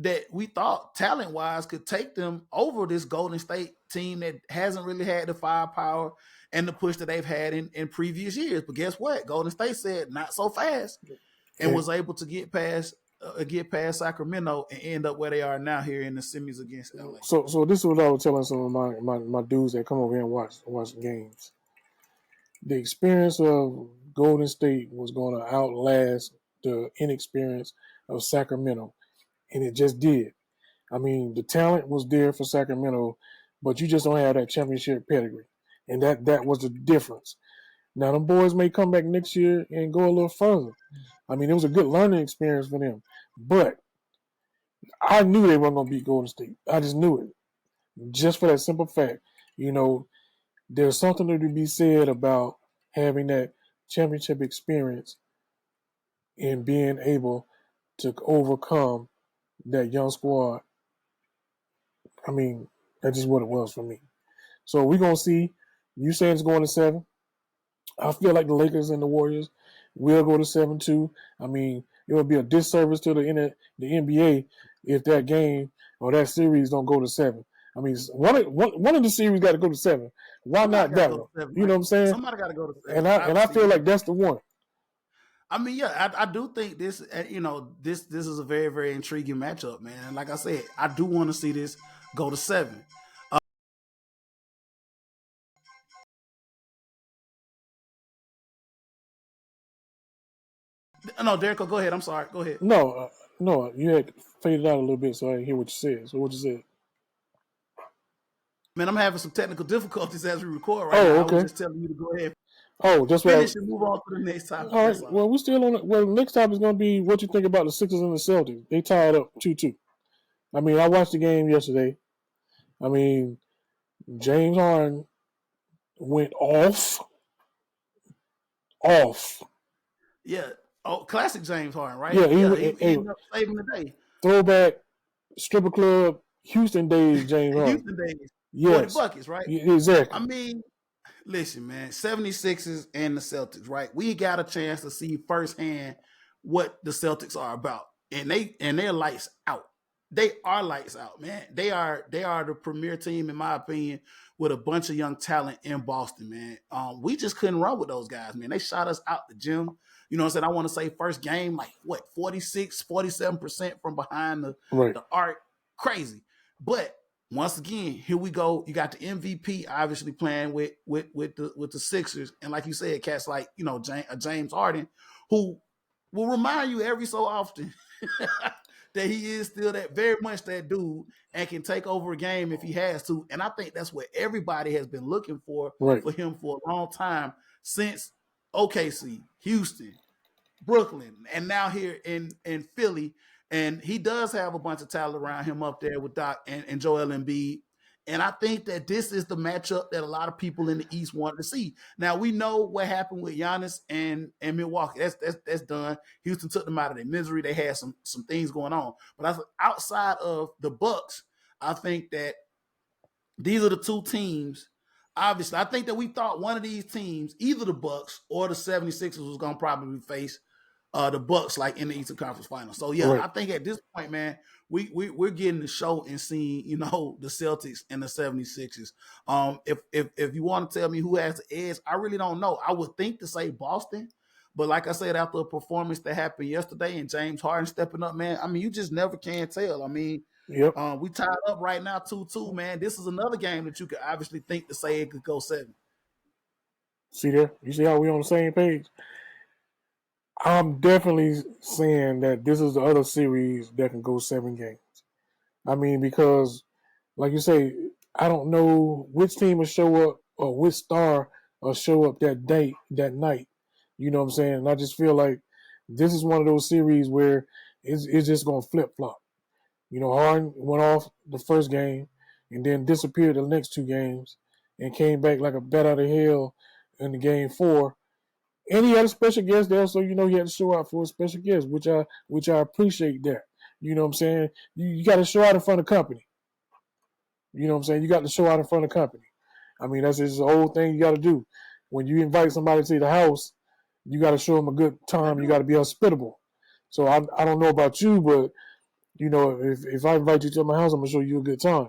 That we thought talent wise could take them over this Golden State team that hasn't really had the firepower and the push that they've had in previous years. But guess what? Golden State said not so fast and and was able to get past Sacramento and end up where they are now here in the semis against LA. so this is what I was telling some of my dudes that come over here and watch games. The experience of Golden State was going to outlast the inexperience of Sacramento, and it just did. I mean, the talent was there for Sacramento, but you just don't have that championship pedigree, and that was the difference. Now, them boys may come back next year and go a little further. I mean, it was a good learning experience for them, but I knew they weren't going to beat Golden State. I just knew it, just for that simple fact. You know, there's something to be said about having that championship experience and being able to overcome that young squad. I mean, that's just what it was for me. So we're gonna see. You saying it's going to 7? I feel like the Lakers and the Warriors will go to 7 too. I mean, it would be a disservice to the NBA if that game or that series don't go to 7. I mean, one of the series got to go to 7. Why Somebody not got to that go to one? seven, You know right? what I'm saying? Somebody got to go to And seven. I Obviously, feel yeah. like that's the one. I mean, yeah, I do think this, this is a very, very intriguing matchup, man. And like I said, I do want to see this go to 7. No, Derico, go ahead. I'm sorry. Go ahead. No, you had faded out a little bit, so I didn't hear what you said. So what you said? Man, I'm having some technical difficulties as we record right Oh, now. I was okay. just telling you to go ahead, Oh, that's what finish, and move on to the next topic. all right. That's all. Well, we're still on it. Well, next topic is going to be what you think about the Sixers and the Celtics. They tied up 2-2. I mean, I watched the game yesterday. I mean, James Harden went off. Yeah. Oh, classic James Harden, right? Yeah, Yeah, he hey, ended up saving the day. throwback stripper club Houston days, James Harden. Houston days, 40 Yes, buckets, right? I exactly. mean, listen, man, 76ers and the Celtics, right? We got a chance to see firsthand what the Celtics are about. And they're lights out. They are lights out, man. They are the premier team, in my opinion, with a bunch of young talent in Boston, man. We just couldn't run with those guys, man. They shot us out the gym. You know what I'm saying? I want to say first game, like what, 46, 47% from behind Right. the arc. Crazy. But once again, here we go. You got the MVP obviously playing with the Sixers, and like you said, cats like James Harden, who will remind you every so often that he is still that very much that dude and can take over a game if he has to. And I think that's what everybody has been looking Right. for him for a long time since OKC, Houston, Brooklyn, and now here in Philly. And he does have a bunch of talent around him up there with Doc and Joel Embiid. And I think that this is the matchup that a lot of people in the East want to see. Now we know what happened with Giannis and Milwaukee. That's done. Houston took them out of their misery. They had some things going on. But outside of the Bucks, I think that these are the two teams. Obviously, I think that we thought one of these teams, either the Bucks or the 76ers, was going to probably face the Bucks like in the Eastern Conference Finals. So yeah, Right. I think at this point, man, we're getting the show and seeing, the Celtics and the 76ers. If you want to tell me who has the edge, I really don't know. I would think to say Boston, but like I said, after a performance that happened yesterday and James Harden stepping up, man, I mean, you just never can tell. I mean, Yep. we tied up right now 2-2, man. This is another game that you could obviously think to say it could go 7. See there? You see how we on the same page? I'm definitely saying that this is the other series that can go 7 games. I mean, because, like you say, I don't know which team will show up or which star will show up that night. You know what I'm saying? And I just feel like this is one of those series where it's just going to flip flop. Harden went off the first game and then disappeared the next 2 games and came back like a bat out of hell in the game 4. And he had a special guest there, so he had to show out for a special guest, which I appreciate that. You know what I'm saying? You got to show out in front of company. You know what I'm saying? You got to show out in front of company. I mean, that's just the whole thing you got to do. When you invite somebody to the house, you got to show them a good time. You got to be hospitable. So I don't know about you, but if I invite you to my house, I'm gonna show you a good time.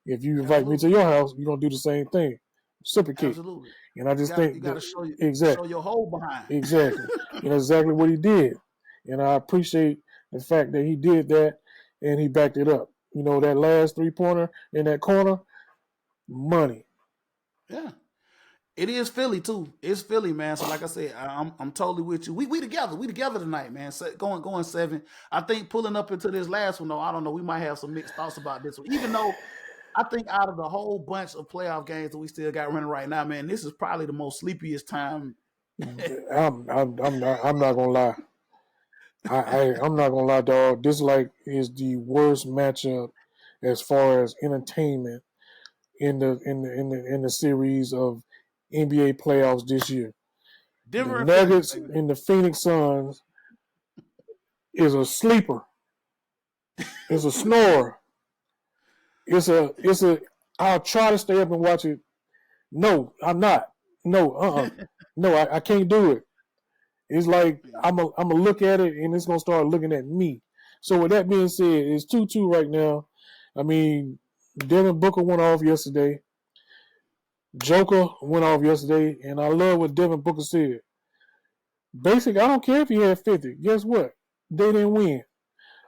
If you invite me to Absolutely. your house, you're gonna do the same thing, reciprocate. Absolutely. And I You just got think you got that to show exactly, your whole behind. exactly, exactly what he did, and I appreciate the fact that he did that and he backed it up. That last 3-pointer in that corner, money. Yeah. It is Philly too. It's Philly, man. So like I said, I'm totally with you. We together. We together tonight, man. So going 7. I think pulling up into this last one though, I don't know. We might have some mixed thoughts about this one. Even though I think out of the whole bunch of playoff games that we still got running right now, man, this is probably the most sleepiest time. I'm not gonna lie. I'm not gonna lie, dog. This is the worst matchup as far as entertainment in the series of NBA playoffs this year. The Denver and Philly, Nuggets baby. and the Phoenix Suns is a sleeper. It's a snorer. It's a. I'll try to stay up and watch it No, I'm not. No, no, I can't do it. It's like Yeah. I'm gonna look at it and it's gonna start looking at me. So with that being said, it's 2-2 right now. I mean, Devin Booker went off yesterday. Joker went off yesterday, and I love what Devin Booker said. Basically, I don't care if he had 50. Guess what? They didn't win.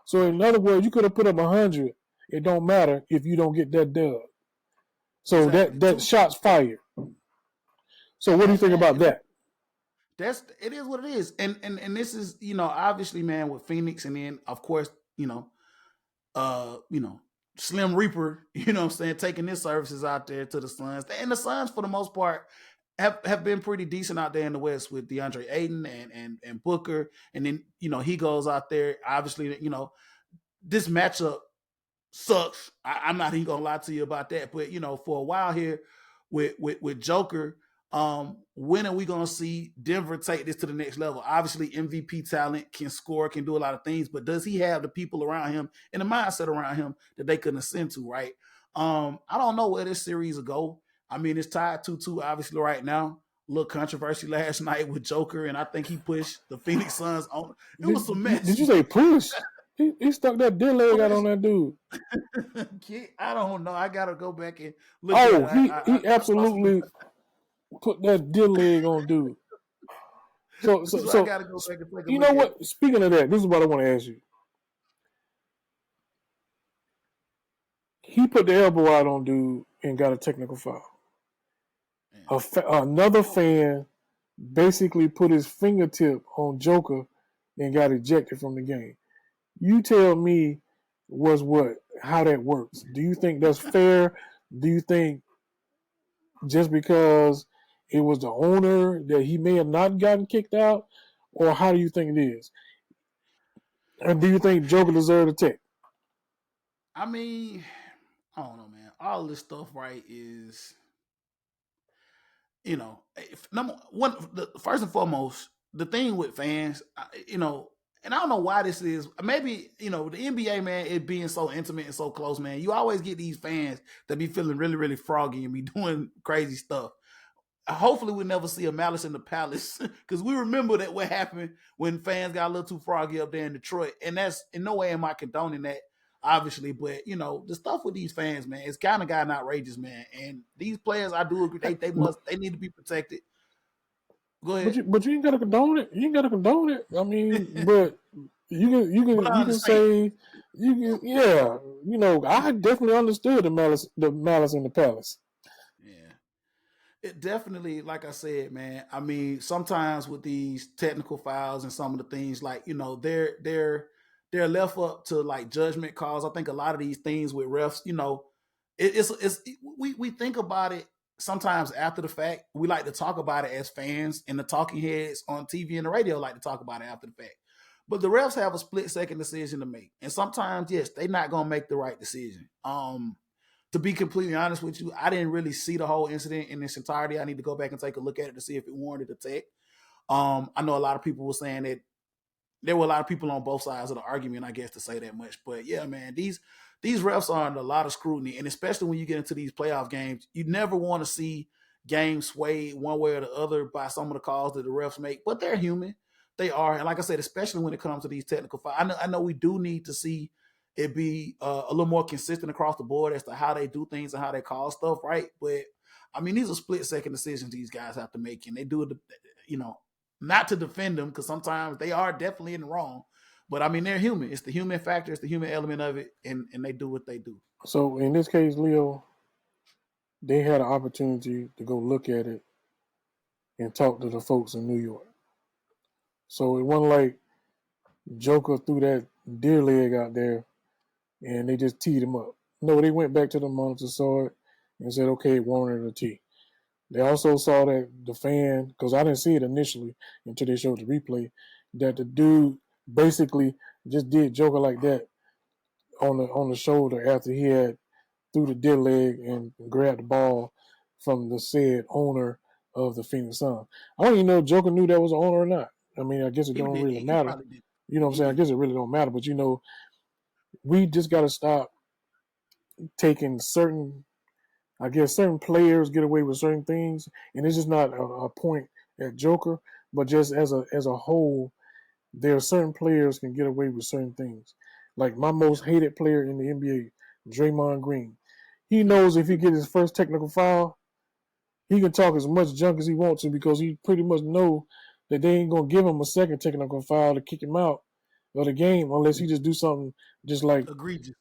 So in other words, you could have put up 100. It don't matter if you don't get that dub. So Exactly. that Two. shot's fired. So what do you And think man, about that? that's it is what it is. And this is, obviously, man, with Phoenix, and then of course, uh, you know, Slim Reaper, what I'm saying, taking his services out there to the Suns. And the Suns, for the most part, have been pretty decent out there in the West with DeAndre Ayton and Booker. And then, he goes out there. Obviously, this matchup sucks. I'm not even gonna lie to you about that. But for a while here with Joker, when are we gonna see Denver take this to the next level? Obviously, MVP talent, can score, can do a lot of things, but does he have the people around him and the mindset around him that they can ascend to? Right. I don't know where this series will go. I mean, it's tied 2-2 obviously right now. A little controversy last night with Joker, and I think he pushed the Phoenix Suns on. It was a Did mess. you say push? He stuck that dead leg out on that dude. I don't know. I gotta go back and look at Oh, it. he I saw some. absolutely put that dead leg on dude. So so So I so gotta go back and take a you know look at it. what? Speaking of that, this is what I want to ask you. He put the elbow out on dude and got a technical foul. Another fan basically put his fingertip on Joker and got ejected from the game. You tell me how that works. Do you think that's fair? Do you think just because it was the owner that he may have not gotten kicked out? Or how do you think it is? And do you think Joker deserved a tech? I mean, I don't know, man. All this stuff, right, is number one. First and foremost, the thing with fans, and I don't know why this is. Maybe the NBA, man, it being so intimate and so close, man. You always get these fans that be feeling really, really froggy and be doing crazy stuff. Hopefully we never see a Malice in the Palace because we remember that what happened when fans got a little too froggy up there in Detroit, and that's in no way am I condoning that, obviously, but the stuff with these fans, man, it's kind of gotten outrageous, man. And these players, I do agree, they need to be protected. Go ahead. But you ain't gotta condone it. You ain't gotta condone it. I mean, but But I you can understand. say you can yeah. I definitely understood the malice in the palace. Yeah. It definitely, like I said, man. I mean, sometimes with these technical files and some of the things, like they're left up to like judgment calls. I think a lot of these things with refs, it's we think about it sometimes after the fact. We like to talk about it as fans, and the talking heads on TV and the radio like to talk about it after the fact. But the refs have a split second decision to make, and sometimes, yes, they're not gonna make the right decision. To be completely honest with you, I didn't really see the whole incident in its entirety. I need to go back and take a look at it to see if it warranted a tech. I know a lot of people were saying that there were a lot of people on both sides of the argument, I guess, to say that much. But yeah, man, these refs are under a lot of scrutiny, and especially when you get into these playoff games, you never want to see games swayed one way or the other by some of the calls that the refs make. But they're human, they are, and like I said, especially when it comes to these technical files, I know we do need to see it be a little more consistent across the board as to how they do things and how they call stuff, right? But I mean, these are split second decisions these guys have to make, and they do it, you know, not to defend them because sometimes they are definitely in the wrong. But I mean, they're human. It's the human factor. It's the human element of it, and they do what they do. So in this case, Leo, they had an opportunity to go look at it and talk to the folks in New York. So it wasn't like Joker threw that deer leg out there and they just teed him up. No, they went back to the monitor, saw it, and said, okay, it warranted a tee. They also saw that the fan, because I didn't see it initially until they showed the replay, that the dude basically just did Joker like that on the shoulder after he had threw the dead leg and grabbed the ball from the said owner of the Phoenix Sun. I don't even know if Joker knew that was the owner or not. I mean, I guess it He don't did. really He matter. probably did. You know what I'm He saying? I did. guess it really don't matter. But we just got to stop taking certain I guess certain players get away with certain things, and it's just not a point at Joker, but just as a whole, there are certain players can get away with certain things. Like my Yeah. most hated player in the NBA, Draymond Green. He knows if he gets his first technical foul, he can talk as much junk as he wants to because he pretty much know that they ain't gonna give him a second technical foul to kick him out of the game unless he just do something just like, Egregious.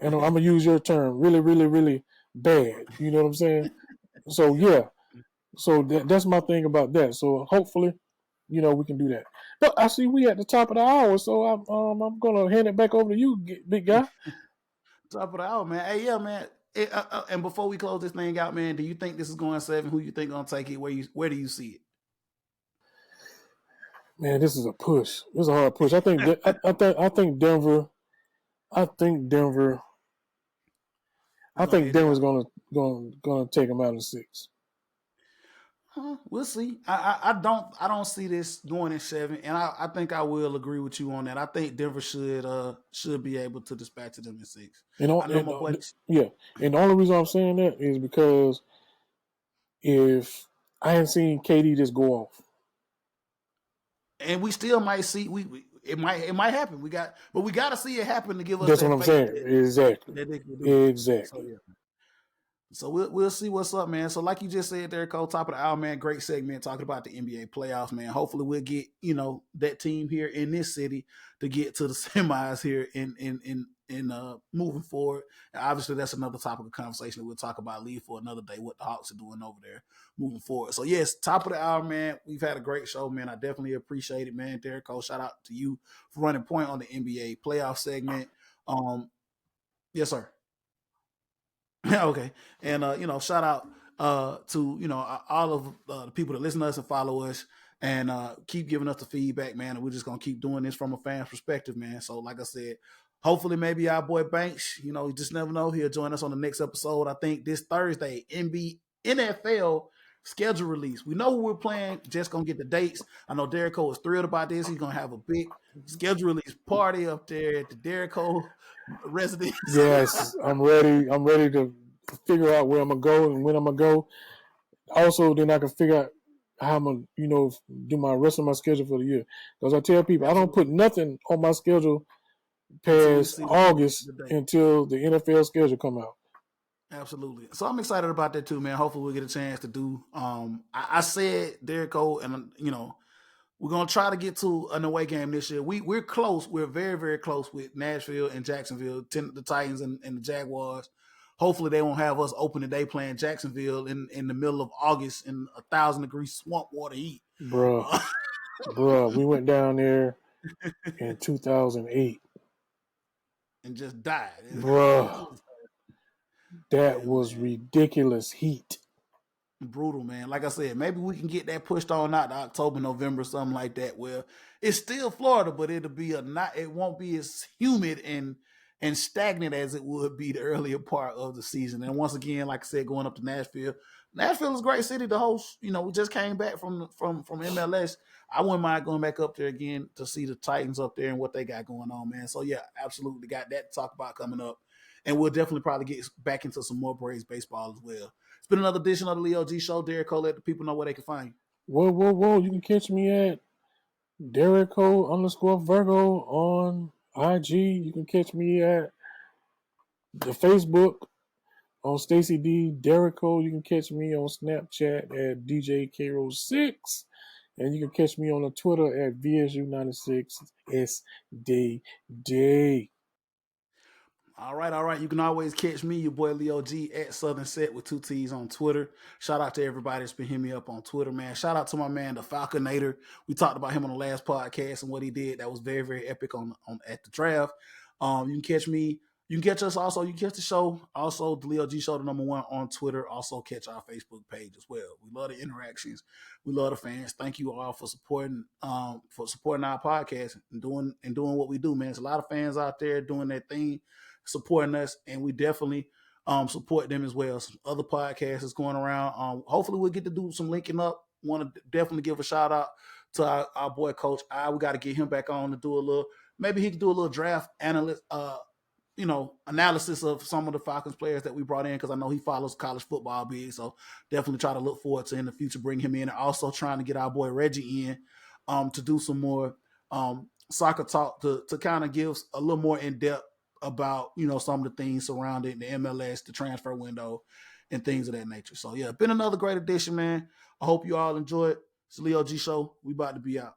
and I'm gonna use your term, really, really, really bad. You know what I'm saying? So yeah, so that's my thing about that. So hopefully, we can do that. But I see we at the top of the hour, so I'm gonna hand it back over to you, big guy. Top of the hour, man. Hey, yeah, man. And before we close this thing out, man, do you think this is going 7? Who you think gonna take it? Where do you see Man, this is a push. This is a hard push. I think it? I think Denver. I think Denver. They're I gonna think edge it Denver's out. gonna take them out in 6. We'll see. I don't see this going in 7, and I think I will agree with you on that. I think Denver should be able to dispatch them in 6. And, I know my boy, yeah, and the only reason I'm saying that is because if I hadn't seen KD just go off, and we still might see it might happen. But we got to see it happen to give us that's what that I'm faith saying. that Exactly, that they can do it. So exactly. yeah. So we'll see what's up, man. So like you just said there, Cole, top of the hour, man. Great segment talking about the NBA playoffs, man. Hopefully we'll get that team here in this city to get to the semis here in moving forward. And obviously that's another topic of conversation that we'll talk about. Leave for another day what the Hawks are doing over there moving forward. So yes, top of the hour, man. We've had a great show, man. I definitely appreciate it, man. Derico, shout out to you for running point on the NBA playoff segment. Yes, sir. Okay, and shout out to all of the people that listen to us and follow us, and keep giving us the feedback, man. And we're just gonna keep doing this from a fan perspective, man. So, like I said, hopefully, maybe our boy Banks, you just never know, he'll join us on the next episode. I think this Thursday, NFL schedule release. We know who we're playing. Just gonna get the dates. I know Derico is thrilled about this. He's gonna have a big schedule release party up there at the Derico residence. Yes, I'm ready. I'm ready to figure out where I'm gonna go and when I'm gonna go. Also, then I can figure out how I'm gonna, do my rest of my schedule for the year. Because I tell people I don't put Absolutely. nothing on my schedule Until we past see August the date. until the NFL schedule come out. Absolutely. So I'm excited about that too, man. Hopefully we'll get a chance to do. I said Derico, and we're gonna try to get to an away game this year. We're close. We're very very close with Nashville and Jacksonville, the Titans and the Jaguars. Hopefully they won't have us open the day playing Jacksonville in the middle of August in 1,000-degree swamp water heat. Bruh, Uh, bruh, we went down there in 2008. and just died. Bruh, that Yeah, was man. ridiculous heat. Brutal, man. Like I said, maybe we can get that pushed on out to October, November, something like that. Where it's still Florida, but it'll be not. It won't be as humid and stagnant as it would be the earlier part of the season. And once again, like I said, going up to Nashville. Nashville is a great city to host. We just came back from MLS. I wouldn't mind going back up there again to see the Titans up there and what they got going on, man. So yeah, absolutely got that to talk about coming up. And we'll definitely probably get back into some more Braves baseball as well. It's been another edition of the Leo G Show. Derico, let the people know where they can find you. Whoa, whoa, whoa! You can catch me at Derico_Virgo on IG. You can catch me at the Facebook on Stacy D. Derico. You can catch me on Snapchat at DJ K6. And you can catch me on the Twitter at VSU96SD. All right, all right. You can always catch me, your boy Leo G, at Southern Set with 2 T's on Twitter. Shout out to everybody that's been hitting me up on Twitter, man. Shout out to my man, the Falconator. We talked about him on the last podcast and what he did. That was very, very epic on at the draft. You can catch me. You can catch us also. You can catch the show. Also, the Leo G Show, the #1 on Twitter. Also, catch our Facebook page as well. We love the interactions. We love the fans. Thank you all for supporting our podcast and doing what we do, man. There's a lot of fans out there doing their thing, supporting us, and we definitely support them as well. Some other podcasts is going around. Hopefully, we'll get to do some linking up. Want to definitely give a shout out to our boy Coach I. We got to get him back on to do a little. Maybe he can do a little draft analyst analysis of some of the Falcons players that we brought in, because I know he follows college football big. So definitely try to look forward to in the future bring him in, and also trying to get our boy Reggie in to do some more soccer talk to kind of give a little more in depth about some of the things surrounding the MLS, the transfer window, and things of that nature. So yeah, been another great edition, man. I hope you all enjoyed. It's the Leo G Show. We about to be out.